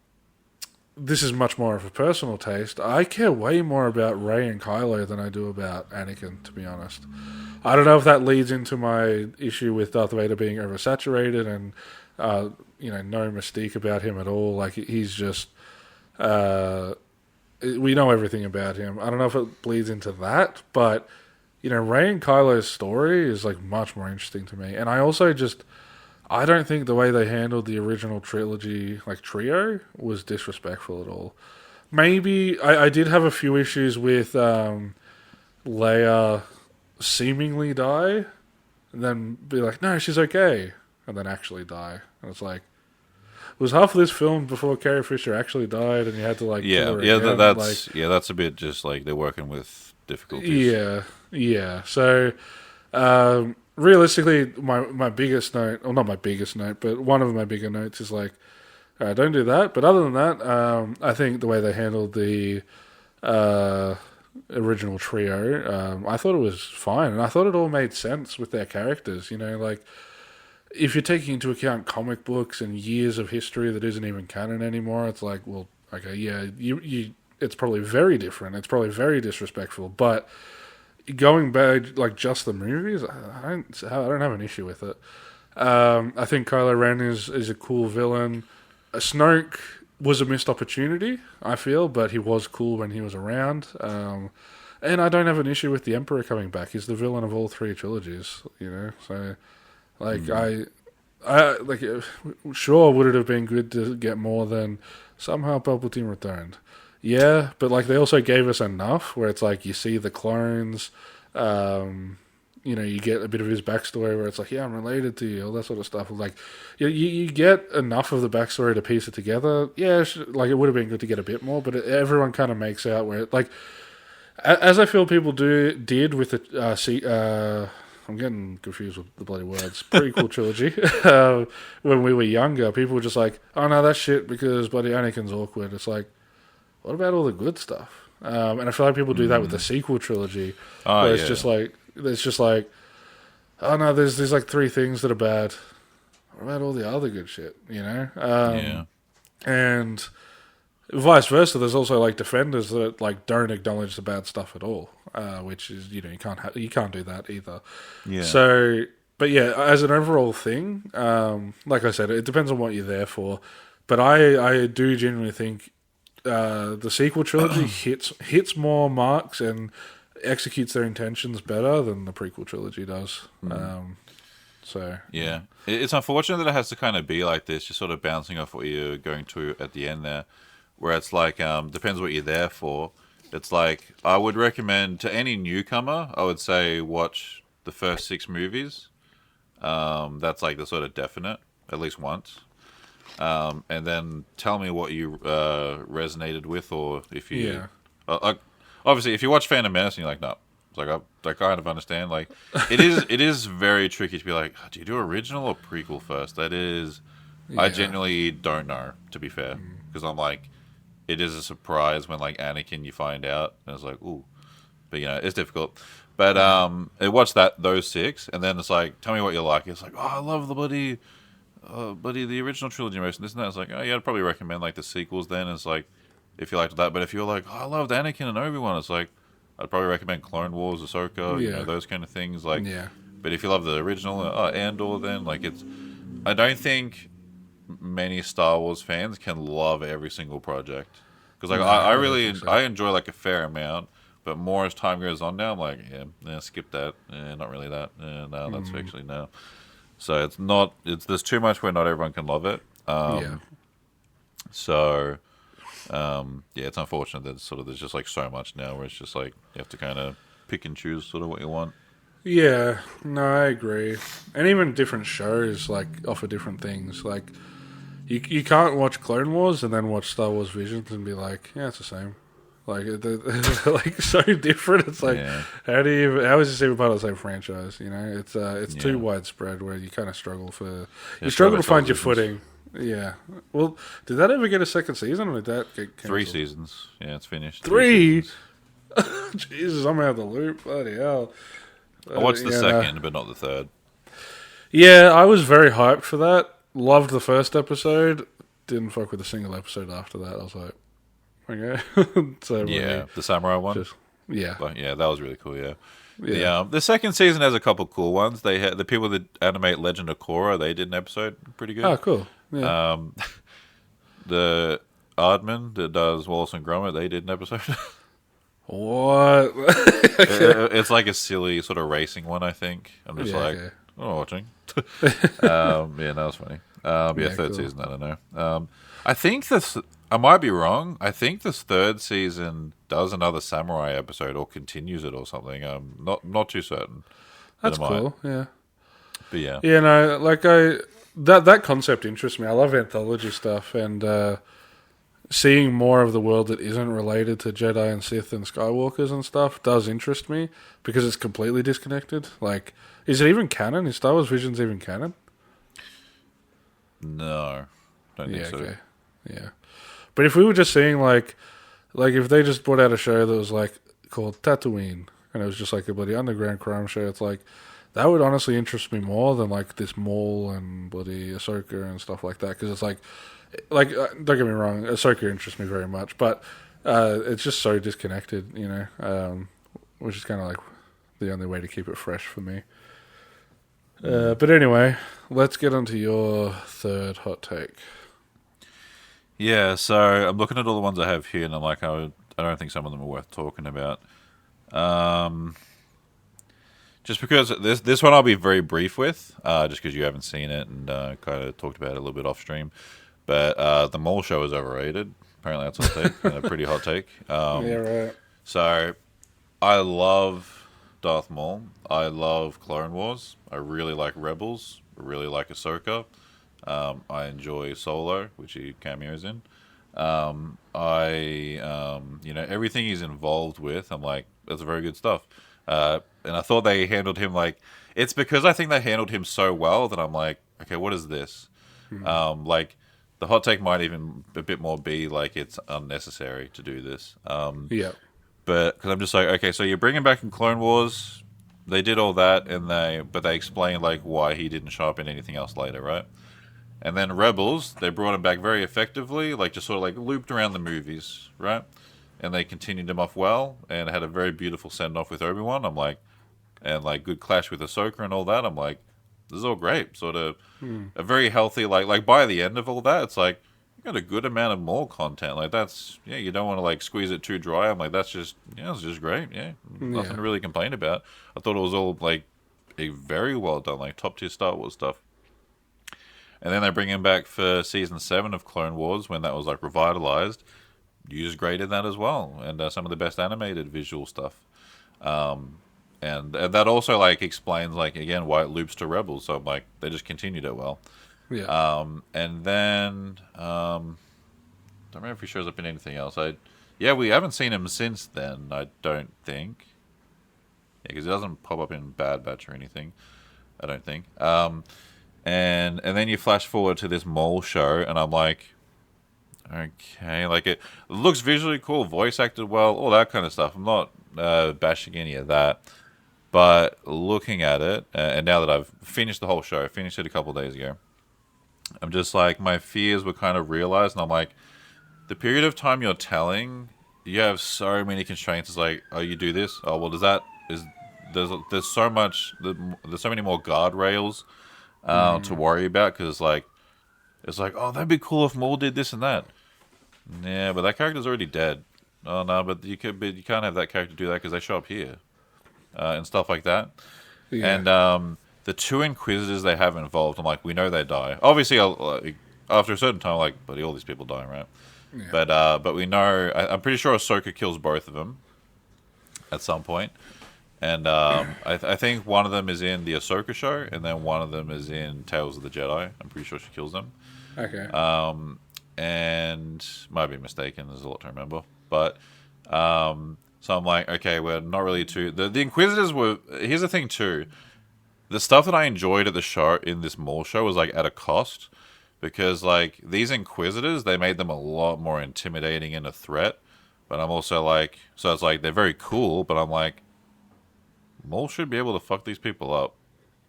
this is much more of a personal taste. I care way more about Rey and Kylo than I do about Anakin, to be honest. I don't know if that leads into my issue with Darth Vader being oversaturated and, no mystique about him at all. Like, he's just, we know everything about him. I don't know if it bleeds into that, but, Rey and Kylo's story is, like, much more interesting to me. And I also I don't think the way they handled the original trilogy, like trio, was disrespectful at all. Maybe I did have a few issues with Leia seemingly die, and then be like, no, she's okay, and then actually die. And it's like, was half of this filmed before Carrie Fisher actually died, and you had to like kill her again? That's a bit just like they're working with difficulties. Yeah. So. Realistically, my biggest note, or not my biggest note, but one of my bigger notes is like, don't do that. But other than that, I think the way they handled the original trio, I thought it was fine. And I thought it all made sense with their characters. Like, if you're taking into account comic books and years of history that isn't even canon anymore, it's like, well, okay, yeah, it's probably very different. It's probably very disrespectful. But going back, like just the movies, I don't have an issue with it. I think Kylo Ren is a cool villain. Snoke was a missed opportunity, I feel, but he was cool when he was around. And I don't have an issue with the Emperor coming back. He's the villain of all three trilogies, you know. So, like, sure, would it have been good to get more than somehow Palpatine returned? Yeah, but like they also gave us enough where it's like you see the clones, you know, you get a bit of his backstory where it's like, yeah, I'm related to you, all that sort of stuff. Like, you get enough of the backstory to piece it together. Yeah, like it would have been good to get a bit more, but everyone kind of makes out where, like, as I feel people did with the I'm getting confused with the bloody words. Prequel trilogy. When we were younger, people were just like, "Oh no, that's shit because bloody Anakin's awkward." It's like, what about all the good stuff? And I feel like people do that with the sequel trilogy, where it's just like, oh no, there's like three things that are bad. What about all the other good shit? You know? And vice versa. There's also like defenders that like don't acknowledge the bad stuff at all, which is, you know, you can't do that either. Yeah. So, but yeah, as an overall thing, like I said, it depends on what you're there for. But I do genuinely think the sequel trilogy hits more marks and executes their intentions better than the prequel trilogy does. So yeah, it's unfortunate that it has to kind of be like this, just sort of bouncing off what you're going to at the end there. Where it's like, depends what you're there for. It's like, I would recommend to any newcomer, I would say watch the first 6 movies. That's like the sort of definite, at least once. And then tell me what you resonated with, or if you... obviously, if you watch Phantom Menace and you're like, no. It's like, I kind of understand. Like, it is very tricky to be like, do you do original or prequel first? That is... Yeah. I genuinely don't know, to be fair. Because I'm like... It is a surprise when, like, Anakin, you find out, and it's like, ooh. But, you know, it's difficult. But I watched those 6, and then it's like, tell me what you like. It's like, oh, I love the the original trilogy most, and this and that. It's like, oh, yeah, I'd probably recommend, like, the sequels then. It's like, if you liked that. But if you're like, oh, I loved Anakin and Obi-Wan, it's like, I'd probably recommend Clone Wars, Ahsoka, you know, those kind of things. Like, but if you love the original, Andor, then, like, it's... I don't think... many Star Wars fans can love every single project, because like I enjoy like a fair amount, but more as time goes on now, I'm like, skip that, not really that, no, that's actually no. So there's too much where not everyone can love it. So it's unfortunate that there's just like so much now where it's just like you have to kind of pick and choose sort of what you want. Yeah, no, I agree. And even different shows like offer different things. Like you can't watch Clone Wars and then watch Star Wars Visions and be like, yeah, it's the same. Like they're like so different. It's like how is this even part of the same franchise? You know, it's too widespread where you kind of struggle to find your footing. Yeah. Well, did that ever get a second season, or did that get canceled? 3 seasons. Yeah, it's finished. 3. Jesus, I'm out of the loop. Bloody hell. I watched the second, but not the third. Yeah, I was very hyped for that. Loved the first episode. Didn't fuck with a single episode after that. I was like, okay. So the samurai one. But yeah, that was really cool. Yeah. The second season has a couple cool ones. They had the people that animate Legend of Korra. They did an episode pretty good. Oh, cool. Yeah. The Aardman that does Wallace and Gromit. They did an episode. What? It's like a silly sort of racing one, I think. I'm just watching. That was funny. Third cool. season, I don't know. I think I might be wrong. I think this third season does another samurai episode or continues it or something. I'm not too certain. That's cool, yeah. But yeah. Yeah, no, like that concept interests me. I love anthology stuff, and seeing more of the world that isn't related to Jedi and Sith and Skywalkers and stuff does interest me because it's completely disconnected. Like, is it even canon? Is Star Wars Visions even canon? No, don't think so. Okay. Yeah, but if we were just seeing like if they just brought out a show that was like called Tatooine and it was just like a bloody underground crime show, it's like that would honestly interest me more than like this Maul and bloody Ahsoka and stuff like that, because it's like don't get me wrong, Ahsoka interests me very much, but It's just so disconnected, which is kind of like the only way to keep it fresh for me. But anyway, let's get onto your third hot take. Yeah, so I'm looking at all the ones I have here, and I'm like, I don't think some of them are worth talking about. Just because this one I'll be very brief with, just because you haven't seen it and kind of talked about it a little bit off stream. But the Mole Show is overrated. Apparently, that's a hot take, and a pretty hot take. Yeah, right. So I love Darth Maul. I love Clone Wars. I really like Rebels. I really like Ahsoka. I enjoy Solo, which he cameos in. Everything he's involved with, I'm like, that's very good stuff. And I thought they handled him like, it's because I think they handled him so well that I'm like, okay, what is this? Like, the hot take might even a bit more be like it's unnecessary to do this. Yeah. But because I'm just like, okay, so you're bringing back in Clone Wars, they did all that, but they explained like why he didn't show up in anything else later, right? And then Rebels, they brought him back very effectively, like just sort of like looped around the movies, right? And they continued him off well, and had a very beautiful send off with Obi-Wan. I'm like, and like good clash with Ahsoka and all that. I'm like, this is all great, sort of a very healthy like by the end of all that, it's like you got a good amount of more content. Like that's you don't want to like squeeze it too dry. I'm like it's just great. Yeah, nothing to really complain about. I thought it was all like a very well done, like top tier Star Wars stuff. And then they bring him back for season 7 of Clone Wars when that was like revitalized. Used great in that as well, and some of the best animated visual stuff. And that also like explains like again why it loops to Rebels. So like they just continued it well. Yeah. And then don't remember if he shows up in anything else. We haven't seen him since then. I don't think. Yeah, because he doesn't pop up in Bad Batch or anything. I don't think. And then you flash forward to this Mole Show, and I'm like, okay, like it looks visually cool, voice acted well, all that kind of stuff. I'm not bashing any of that, but looking at it, and now that I've finished the whole show, I finished it a couple of days ago, I'm just like, my fears were kind of realized, and I'm like, the period of time you're telling, you have so many constraints. It's like, oh, you do this, oh well, there's so many more guardrails to worry about, because like it's like, oh, that'd be cool if Maul did this and that. Yeah, but that character's already dead. Oh no, but you can't have that character do that because they show up here and stuff like that. Yeah. And the 2 Inquisitors they have involved, I'm like, we know they die. Obviously, after a certain time, like, buddy, all these people die, right? Yeah. But we know. I'm pretty sure Ahsoka kills both of them at some point. And I think one of them is in the Ahsoka show, and then one of them is in Tales of the Jedi. I'm pretty sure she kills them. Okay. And might be mistaken. There's a lot to remember. But so I'm like, okay, we're not really too. The Inquisitors were. Here's the thing too. The stuff that I enjoyed at the show in this Maul show was like at a cost, because like these Inquisitors, they made them a lot more intimidating and a threat. But I'm also like, so it's like they're very cool, but I'm like, Maul should be able to fuck these people up.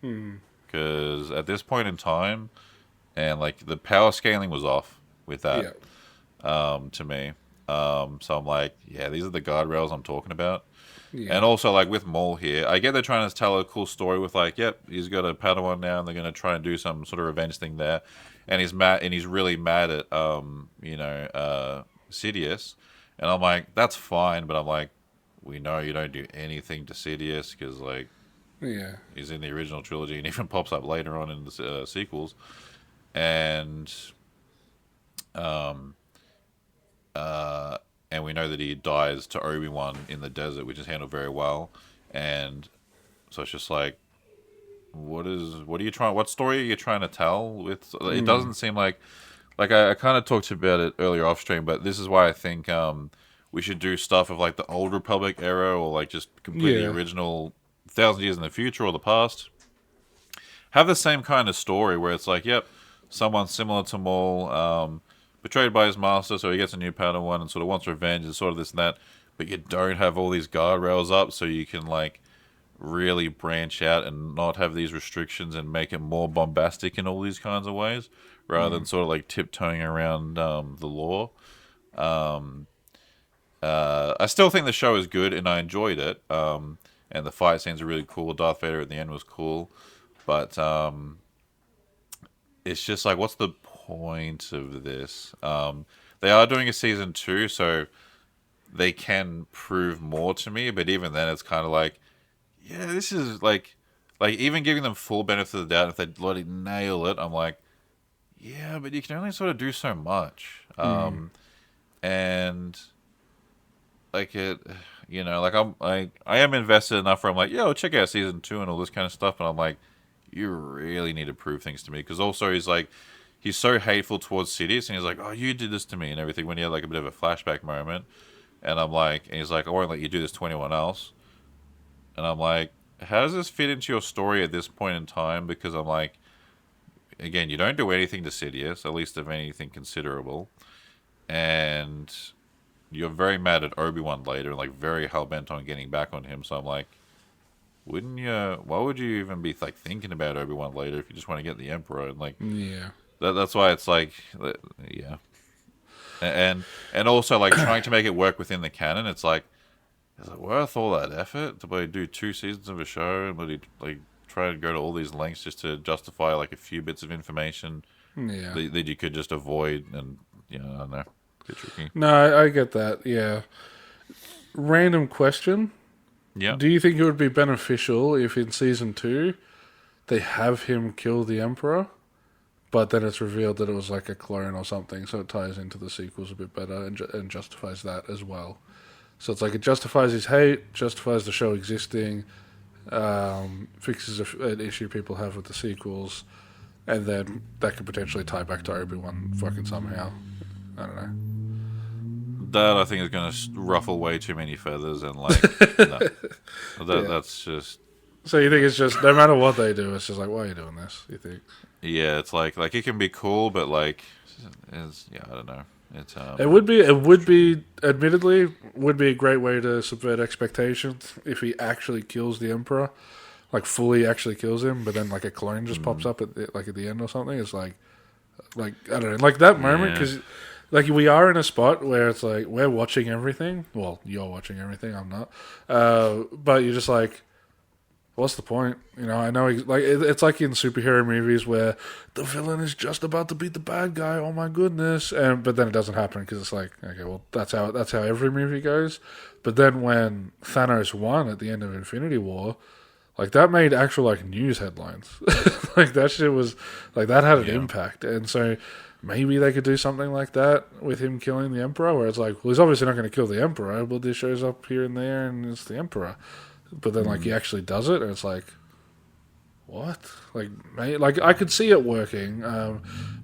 Because at this point in time, and like the power scaling was off with that, to me. So I'm like, yeah, these are the guardrails I'm talking about. Yeah. And also, like with Maul here, I get they're trying to tell a cool story with like, yep, he's got a Padawan now, and they're going to try and do some sort of revenge thing there. And he's mad, and he's really mad at Sidious. And I'm like, that's fine, but I'm like, we know you don't do anything to Sidious because like, he's in the original trilogy and even pops up later on in the sequels. And and we know that he dies to Obi-Wan in the desert, which is handled very well. And so it's just like, what story are you trying to tell with? It doesn't seem like I kind of talked about it earlier off stream, but this is why I think we should do stuff of like the old Republic era, or like just completely original 1,000 years in the future or the past. Have the same kind of story where it's like, yep, someone similar to Maul, betrayed by his master, so he gets a new Padawan and sort of wants revenge and sort of this and that, but you don't have all these guardrails up so you can like really branch out and not have these restrictions and make it more bombastic in all these kinds of ways, rather than sort of like tiptoeing around the law. I still think the show is good, and I enjoyed it. And the fight scenes are really cool. Darth Vader at the end was cool, but it's just like, what's the point of this? They are doing a season 2, so they can prove more to me. But even then, it's kind of like, yeah, this is like even giving them full benefit of the doubt. If they bloody nail it, I'm like, yeah, but you can only sort of do so much. And like it, like I am invested enough where I'm like, yo, check out season 2 and all this kind of stuff. And I'm like, you really need to prove things to me, because also he's so hateful towards Sidious, and he's like, oh, you did this to me and everything, when he had like a bit of a flashback moment. And he's like, I won't let you do this to anyone else. And I'm like, how does this fit into your story at this point in time? Because I'm like, again, you don't do anything to Sidious, at least of anything considerable. And you're very mad at Obi-Wan later, and like very hell-bent on getting back on him. So I'm like, wouldn't you? Why would you even be like thinking about Obi-Wan later if you just want to get the Emperor? And like, Yeah. that's why it's like, yeah. And also like trying to make it work within the canon. It's like, is it worth all that effort to like do 2 seasons of a show and really like try and go to all these lengths just to justify like a few bits of information that you could just avoid? And I don't know, a bit tricky. No, I get that. Yeah. Random question. Yeah. Do you think it would be beneficial if in season 2 they have him kill the Emperor, but then it's revealed that it was like a clone or something, so it ties into the sequels a bit better and justifies that as well? So it's like it justifies his hate, justifies the show existing, fixes an issue people have with the sequels, and then that could potentially tie back to Obi-Wan fucking somehow. I don't know. That I think is going to ruffle way too many feathers, and like, no. That's just. So you think it's just, no matter what they do, it's just like, why are you doing this? You think? Yeah, it's like it can be cool, but like, I don't know. It's It admittedly would be a great way to subvert expectations if he actually kills the Emperor, like fully actually kills him, but then like a clone just pops up at the end or something. It's like I don't know, like that moment, because like we are in a spot where it's like we're watching everything. Well, you're watching everything. I'm not, but you're just like, what's the point? I know, like it's like in superhero movies where the villain is just about to beat the bad guy. Oh my goodness! But then it doesn't happen because it's like, okay, well that's how every movie goes. But then when Thanos won at the end of Infinity War, like that made actual like news headlines. Like that shit was like that had an impact, and so maybe they could do something like that with him killing the Emperor, where it's like, well, he's obviously not going to kill the Emperor, but this shows up here and there, and it's the Emperor. But then, like, he actually does it, and it's like, what? Like I could see it working,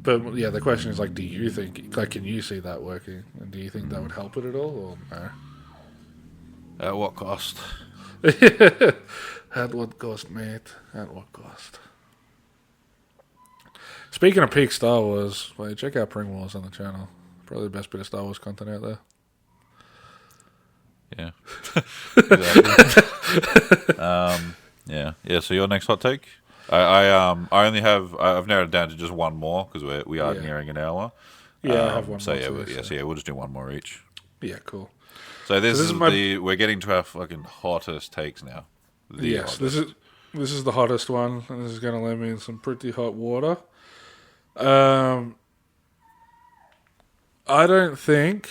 but yeah, the question is, like, do you think, like, can you see that working, and do you think that would help it at all, or no? At what cost? At what cost, mate? At what cost? Speaking of peak Star Wars, well, check out Pring Wars on the channel. Probably the best bit of Star Wars content out there. Yeah. Yeah. So your next hot take? I've narrowed it down to just one more because we are nearing an hour. Yeah, I have one. So we'll just do one more each. Yeah, cool. So this is we're getting to our fucking hottest takes now. Yes, this is the hottest one, and this is going to land me in some pretty hot water. I don't think.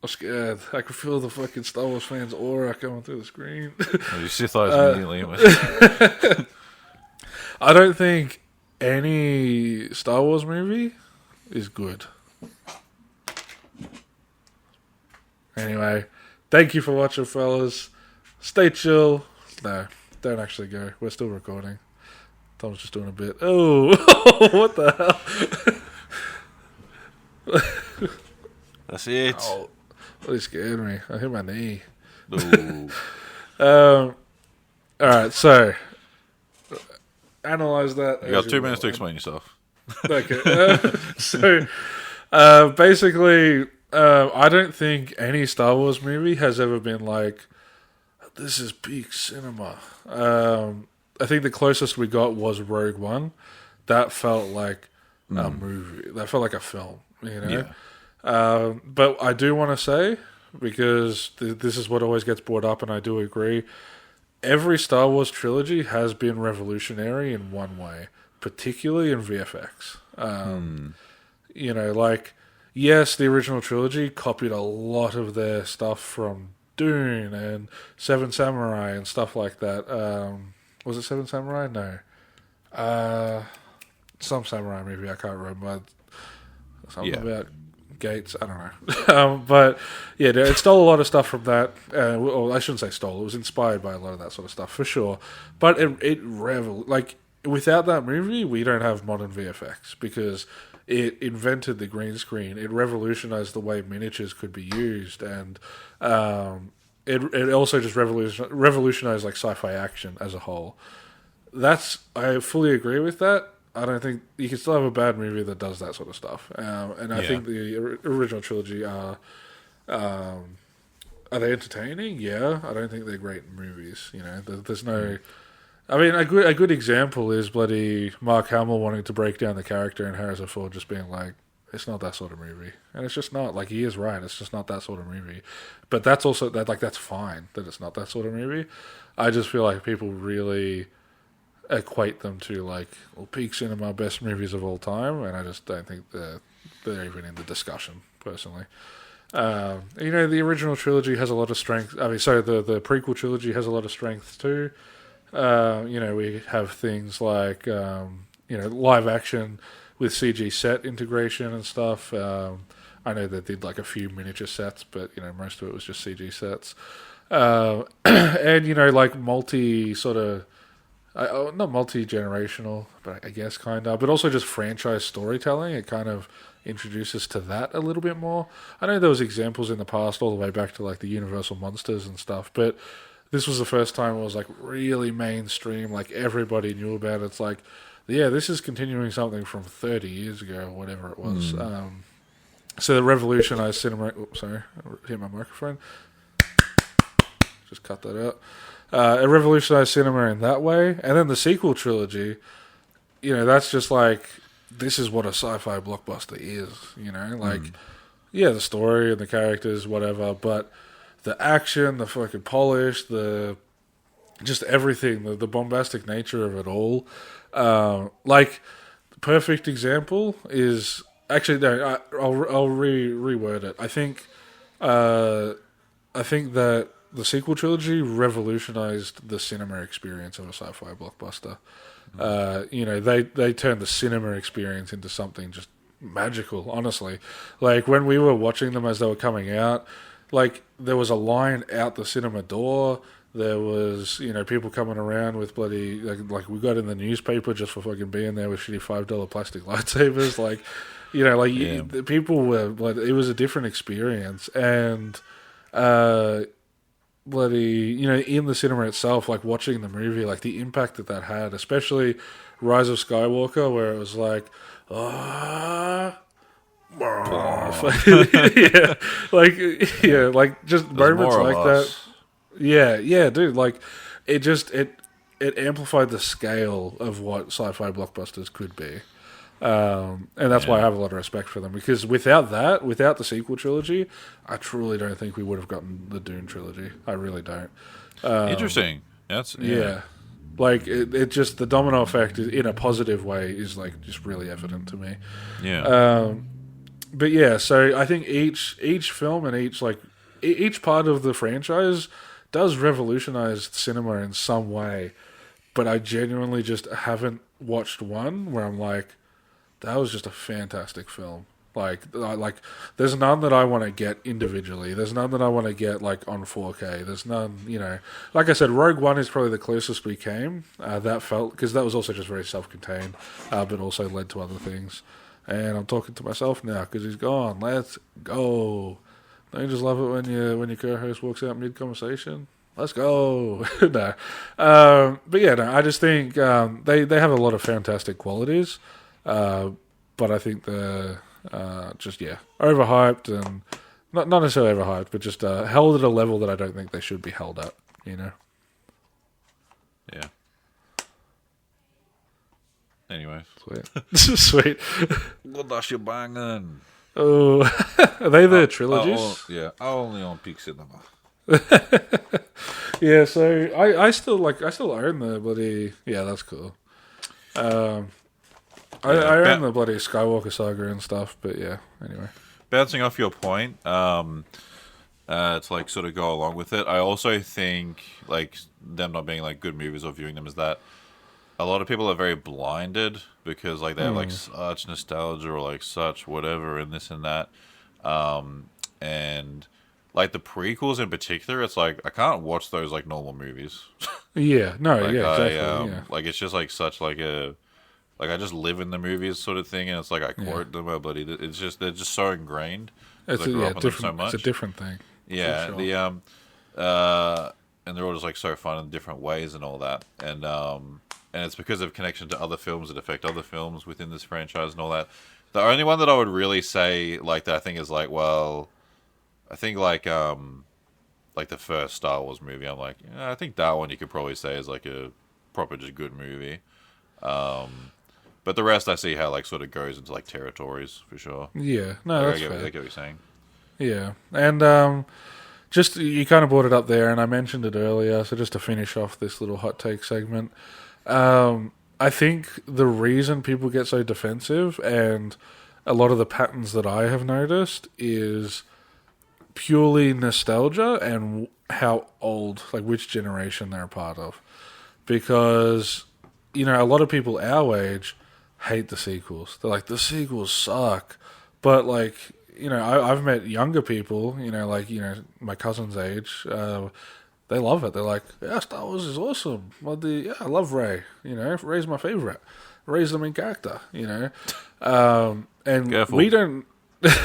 I'm scared. I can feel the fucking Star Wars fans' aura coming through the screen. You Sith eyes immediately. I don't think any Star Wars movie is good. Anyway, thank you for watching, fellas. Stay chill. No, don't actually go. We're still recording. Tom's just doing a bit. Oh, what the hell? That's it. Oh, really scared me. I hit my knee. All right, so analyze that. You got 2 minutes to explain yourself. Okay. Basically, I don't think any Star Wars movie has ever been like, this is peak cinema. I think the closest we got was Rogue One. That felt like a movie. That felt like a film, you know? But I do want to say, because this is what always gets brought up, and I do agree, every Star Wars trilogy has been revolutionary in one way, particularly in VFX. You know, like, yes, the original trilogy copied a lot of their stuff from Dune and Seven Samurai and stuff like that. Was it Seven Samurai? No. Some samurai movie, I can't remember. Something about gates, I don't know. But yeah, it stole a lot of stuff from that. Well, I shouldn't say stole. It was inspired by a lot of that sort of stuff for sure. But like, without that movie, we don't have modern VFX because it invented the green screen. It revolutionized the way miniatures could be used, and it also just revolutionized like sci-fi action as a whole. I fully agree with that. I don't think you can still have a bad movie that does that sort of stuff. And I think the original trilogy are they entertaining? Yeah. I don't think they're great movies. You know, there's no. I mean, a good example is bloody Mark Hamill wanting to break down the character and Harrison Ford just being like, it's not that sort of movie, and it's just not. Like, he is right. It's just not that sort of movie. But that's also that's fine that it's not that sort of movie. I just feel like people really equate them to like peak cinema best movies of all time, and I just don't think they're even in the discussion personally. You know, the original trilogy has a lot of strength. I mean, so the prequel trilogy has a lot of strength too. You know, we have things like you know, live action with CG set integration and stuff. I know they did like a few miniature sets, but you know, most of it was just CG sets. And you know, like multi sort of. Not multi-generational, but I guess kind of. But also just franchise storytelling. It kind of introduces to that a little bit more. I know there was examples in the past all the way back to like the Universal Monsters and stuff, but this was the first time it was like really mainstream, like everybody knew about it. It's like, yeah, this is continuing something from 30 years ago or whatever it was. So the revolutionized cinema... Oops, sorry, I hit my microphone. Just cut that out. It revolutionized cinema in that way. And then the sequel trilogy, you know, that's just like, this is what a sci-fi blockbuster is, you know? Like, yeah, the story and the characters, whatever, but the action, the fucking polish, just everything, the bombastic nature of it all. Like, perfect example is... Actually, no, I'll reword it. I think that the sequel trilogy revolutionized the cinema experience of a sci-fi blockbuster. You know, they turned the cinema experience into something just magical, honestly. Like, when we were watching them as they were coming out, like, there was a line out the cinema door. There was, you know, people coming around with bloody... Like we got in the newspaper just for fucking being there with shitty $5 plastic lightsabers. Like, you know, like, the people were... Like, it was a different experience. And... bloody, you know, in the cinema itself, like watching the movie, like the impact that had, especially Rise of Skywalker, where it was like, yeah, like just moments like that. Yeah, dude, like it amplified the scale of what sci-fi blockbusters could be. And that's why I have a lot of respect for them, because without the sequel trilogy, I truly don't think we would have gotten the Dune trilogy. I really don't. Interesting. Like it just, the domino effect in a positive way is like just really evident to me. But yeah, so I think each film and each part of the franchise does revolutionize cinema in some way, but I genuinely just haven't watched one where I'm like, that was just a fantastic film. Like, there's none that I want to get individually. There's none that I want to get, like, on 4K. There's none, you know. Like I said, Rogue One is probably the closest we came. That felt... Because that was also just very self-contained, but also led to other things. And I'm talking to myself now, because he's gone. Let's go. Don't you just love it when your co-host walks out mid-conversation? Let's go. No. But yeah, no, I just think they have a lot of fantastic qualities. But I think they're overhyped, and not necessarily overhyped, but just held at a level that I don't think they should be held at, you know? Yeah. Anyway. Sweet. What that's your banging? Oh, are they the trilogies? I only on Peak Cinema. Yeah, so I still own the bloody. Yeah, that's cool. Um, I own the bloody Skywalker saga and stuff, but yeah. Anyway, bouncing off your point, to like sort of go along with it, I also think like them not being like good movies or viewing them as that. A lot of people are very blinded because like they have like such nostalgia or like such whatever and this and that, and like the prequels in particular, it's like I can't watch those like normal movies. yeah, no, Like yeah, I exactly, yeah, like it's just like such like a like I just live in the movies sort of thing, and it's like I yeah. quote them, but it's just they're just so ingrained It's because I grew up on them so different. It's a much. different thing. For Yeah, sure. and they're all just like so fun in different ways and all that, and it's because of connection to other films that affect other films within this franchise and all that. The only one that I would really say like that I think is like well, I think like the first Star Wars movie. I'm like yeah, I think that one you could probably say is like a proper just good movie. But the rest I see how like sort of goes into like territories for sure. Yeah, no, Like, that's I fair. get what you're saying. Yeah, and just you kind of brought it up there, and I mentioned it earlier. So just to finish off this little hot take segment, I think the reason people get so defensive and a lot of the patterns that I have noticed is purely nostalgia and how old, like which generation they're a part of. Because, a lot of people our age hate the sequels. They're like, the sequels suck. But, like, I've met younger people, like, my cousin's age, they love it. They're like, yeah, Star Wars is awesome. I love Rey. Rey's my favorite. Rey's the main character. And Careful. we don't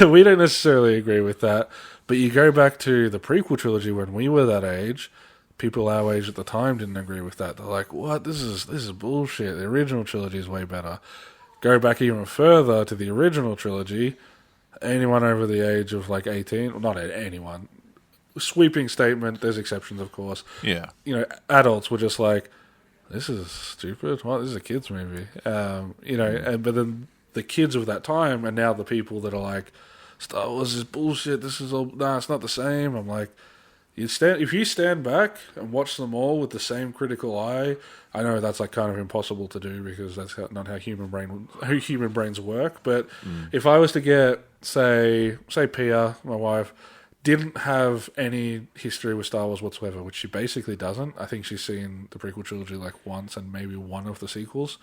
we don't necessarily agree with that. But you go back to the prequel trilogy when we were that age. People our age at the time didn't agree with that. They're like, "What? This is bullshit. The original trilogy is way better." Go back even further to the original trilogy. Anyone over the age of like 18, well, not anyone, sweeping statement, there's exceptions, of course. Yeah. Adults were just like, this is stupid. What? This is a kid's movie. But then the kids of that time are now the people that are like, Star Wars is bullshit. This is all, nah, it's not the same. I'm like, if you stand back and watch them all with the same critical eye, I know that's like kind of impossible to do because that's not how human brains work. But if I was to get say Pia, my wife, didn't have any history with Star Wars whatsoever, which she basically doesn't. I think she's seen the prequel trilogy like once and maybe one of the sequels.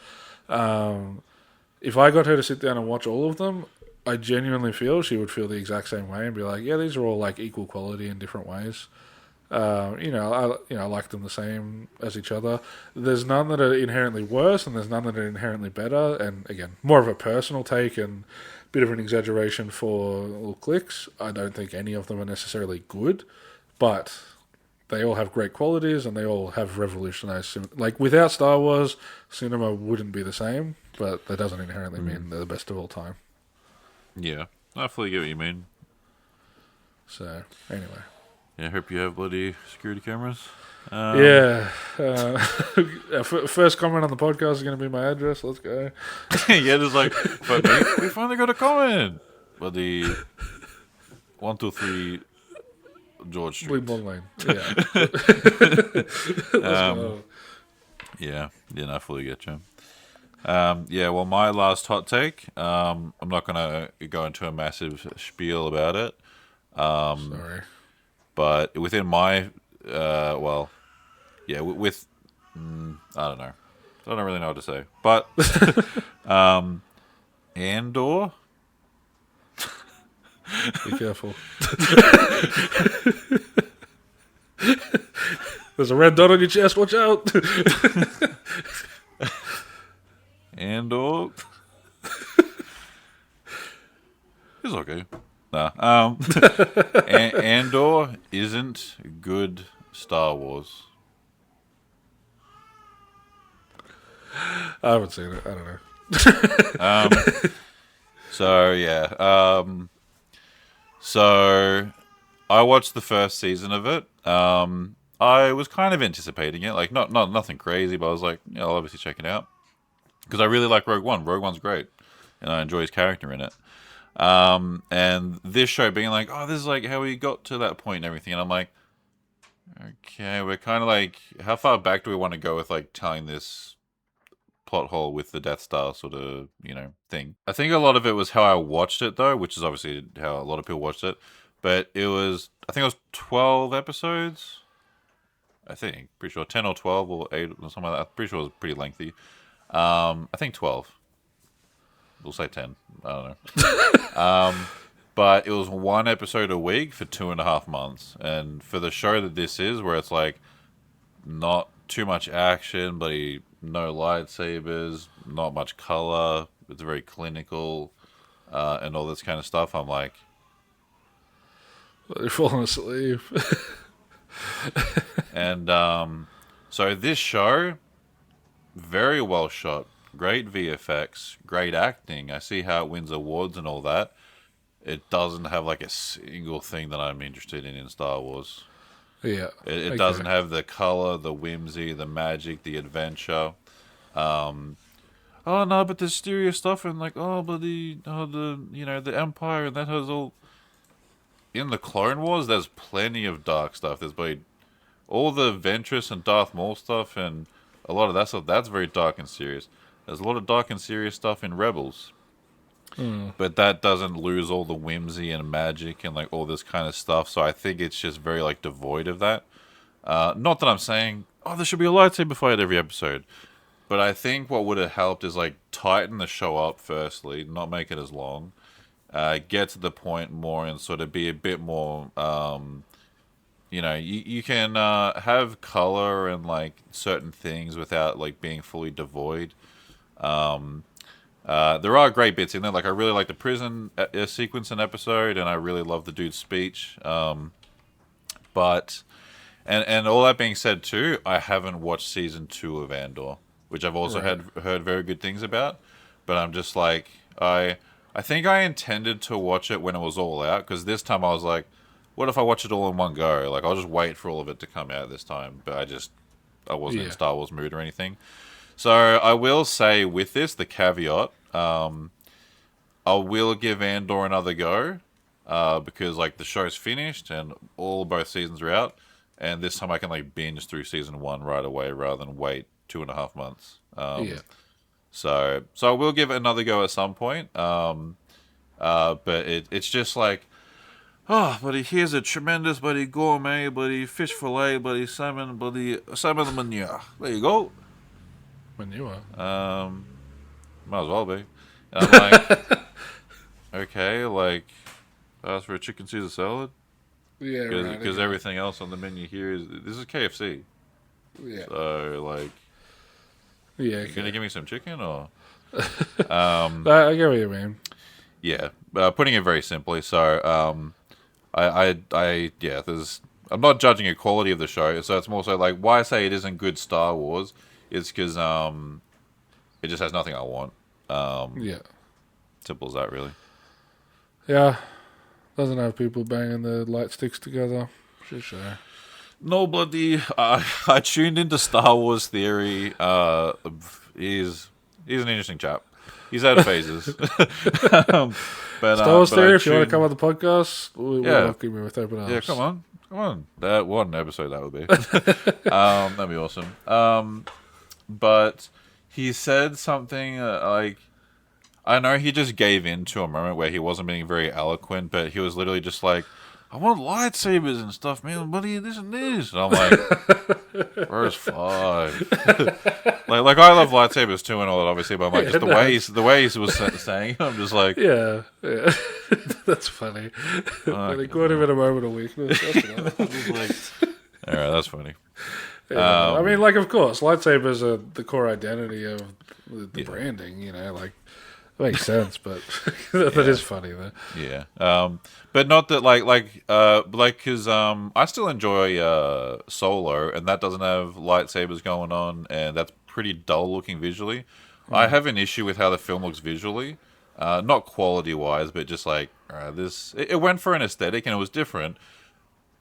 If I got her to sit down and watch all of them, I genuinely feel she would feel the exact same way and be like, yeah, these are all like equal quality in different ways. I like them the same as each other. There's none that are inherently worse, and there's none that are inherently better. And again, more of a personal take and a bit of an exaggeration for little clicks. I don't think any of them are necessarily good, but they all have great qualities, and they all have revolutionized. Like without Star Wars, cinema wouldn't be the same, but that doesn't inherently mean they're the best of all time. Yeah. I fully get what you mean. So anyway. Yeah, I hope you have bloody security cameras. First comment on the podcast is going to be my address. Let's go. Yeah, just like, but we finally got a comment. But the 123 George Street. Bleedball Lane. Yeah. I fully get you. Well, my last hot take. I'm not gonna go into a massive spiel about it. Sorry. But within my, with, I don't know. I don't really know what to say. But, Andor. Be careful. There's a red dot on your chest. Watch out. Andor. It's okay. Nah. Andor isn't good Star Wars. I haven't seen it. I don't know. So I watched the first season of it. I was kind of anticipating it, like nothing crazy, but I was like, I'll obviously check it out because I really like Rogue One. Rogue One's great, and I enjoy his character in it. And this show being like, oh, this is like how we got to that point and everything. And I'm like, okay, we're kind of like, how far back do we want to go with like telling this plot hole with the Death Star sort of, thing? I think a lot of it was how I watched it though, which is obviously how a lot of people watched it. But I think it was 12 episodes. I think, pretty sure 10 or 12 or 8 or something like that. I'm pretty sure it was pretty lengthy. I think 12. We'll say 10. I don't know. But it was one episode a week for 2.5 months. And for the show that this is, where it's like not too much action, but no lightsabers, not much color, it's very clinical, and all this kind of stuff, I'm like, They're falling asleep. and so this show, very well shot, great VFX, great acting. I see how it wins awards and all that. It doesn't have like a single thing that I'm interested in Star Wars. Yeah. It doesn't have the color, the whimsy, the magic, the adventure. Oh no, but there's serious stuff and like, oh, but the Empire, and that has all. In the Clone Wars, there's plenty of dark stuff. There's all the Ventress and Darth Maul stuff, and a lot of that stuff. That's very dark and serious. There's a lot of dark and serious stuff in Rebels. But that doesn't lose all the whimsy and magic and like all this kind of stuff. So I think it's just very like devoid of that. Not that I'm saying, oh, there should be a lightsaber fight every episode. But I think what would have helped is like tighten the show up firstly, not make it as long. Get to the point more and sort of be a bit more, you can have color and like certain things without like being fully devoid. There are great bits in there. Like I really like the prison sequence and episode, and I really love the dude's speech. But all that being said too, I haven't watched season 2 of Andor, which I've also heard very good things about. But I'm just like I think I intended to watch it when it was all out, because this time I was like, what if I watch it all in one go? Like I'll just wait for all of it to come out this time. But I wasn't in Star Wars mood or anything. So I will say with this, the caveat, I will give Andor another go, because like the show's finished and both seasons are out, and this time I can like binge through season 1 right away rather than wait 2.5 months. So I will give it another go at some point. But it's just like, oh, buddy, here's a tremendous, buddy, gourmet, buddy, fish fillet, buddy, salmon, buddy, salmon manure. There you go. Manure. Might as well be. And I'm like, okay, like, ask for a chicken Caesar salad. Yeah, because everything else on the menu here this is KFC. Yeah. So like, yeah, you gonna give me some chicken or? I get what you mean. Yeah, putting it very simply. So I'm not judging the quality of the show. So it's more so like why I say it isn't good Star Wars is because it just has nothing I want. Simple as that, really. Yeah, doesn't have people banging the light sticks together. Sure. No, buddy. I tuned into Star Wars Theory. He's an interesting chap. He's had phases. Star Wars Theory, if you want to come on the podcast, we'll welcome you with open arms. Yeah, come on. That one episode that would be. That'd be awesome. But he said something like, I know he just gave in to a moment where he wasn't being very eloquent, but he was literally just like, I want lightsabers and stuff, man, buddy, this and this. And I'm like, verse 5. like I love lightsabers too and all that, obviously, but I'm like, the way he was saying, I'm just like, yeah. That's funny. They caught him in a moment of weakness. All right, that's funny. Yeah, I mean, like, of course, lightsabers are the core identity of the branding, like, it makes sense, but that is funny, though. Yeah. But not that, because I still enjoy Solo, and that doesn't have lightsabers going on, and that's pretty dull looking visually. I have an issue with how the film looks visually, not quality-wise, but just like, it went for an aesthetic, and it was different,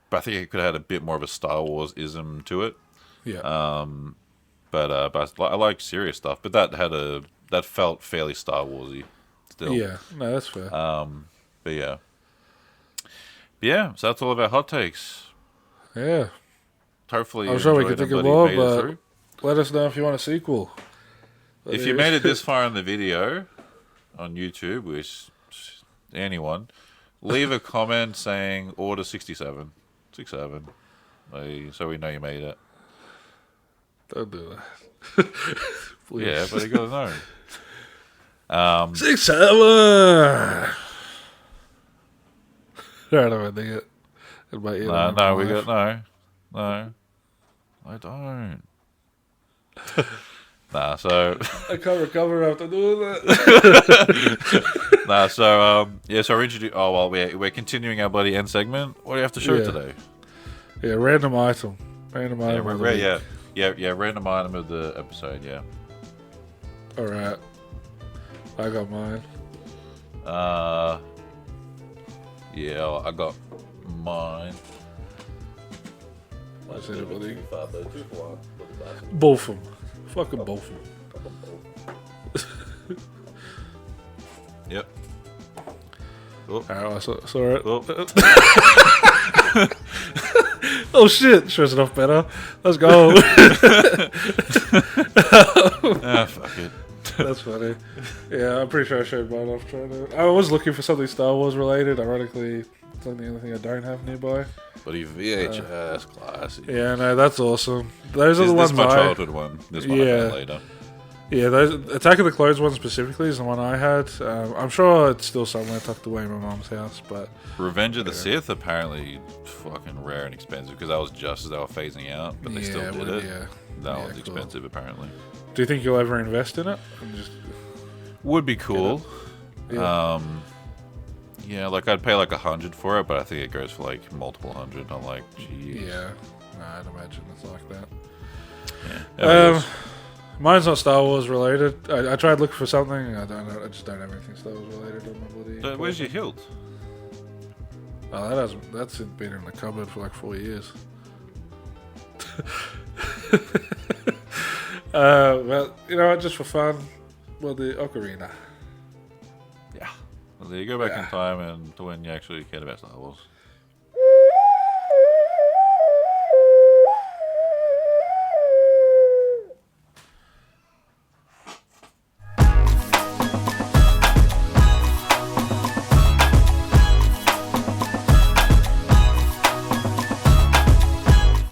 but I think it could have had a bit more of a Star Wars-ism to it. Yeah. But I like serious stuff, but that felt fairly Star Warsy still. Yeah, no, that's fair. But yeah, so that's all of our hot takes. Yeah. Hopefully, I'm you sure we enjoyed could them, think of but more, you made it but through. let us know if you want a sequel. If you made it this far in the video on YouTube, which anyone, leave a comment saying order 67. 67. So we know you made it. Don't do that. Please. Yeah, but you gotta know. 6, 7. I don't know what they get. No, we got no. I don't. Nah, so I can't recover after doing that. nah, so so we're introducing. Oh well, we're continuing our bloody end segment. What do you have to show today? Yeah, random item. Random Yeah, item. random item of the episode. Yeah. All right. I got mine. Yeah, I got mine. What's anybody? Both of them. Fucking both of them. Yep. Oh. Alright, I saw it. Oh. Oh shit, shows it off better. Let's go. Fuck it. That's funny. Yeah, I'm pretty sure I showed mine off I was looking for something Star Wars related. Ironically, it's the only thing I don't have nearby. But VHS classic. Yeah, no, that's awesome. Those are the This ones is my childhood one. This one I found later. Yeah, those Attack of the Clones one specifically is the one I had. I'm sure it's still somewhere tucked away in my mom's house, but Revenge of the Sith apparently fucking rare and expensive because that was just as they were phasing out, but they still did it. Yeah. That one's expensive apparently. Do you think you'll ever invest in it? Would be cool. Yeah. Yeah, like I'd pay like 100 for it, but I think it goes for like multiple hundred. I'm like, geez. Yeah, I'd imagine it's like that. Yeah. Mine's not Star Wars related. I tried looking for something. I just don't have anything Star Wars related on my bloody. So where's your hilt? Oh, that's been in the cupboard for like 4 years. Well, you know what? Just for fun, well, the Ocarina. Yeah. Well, there you go back in time and to when you actually cared about Star Wars.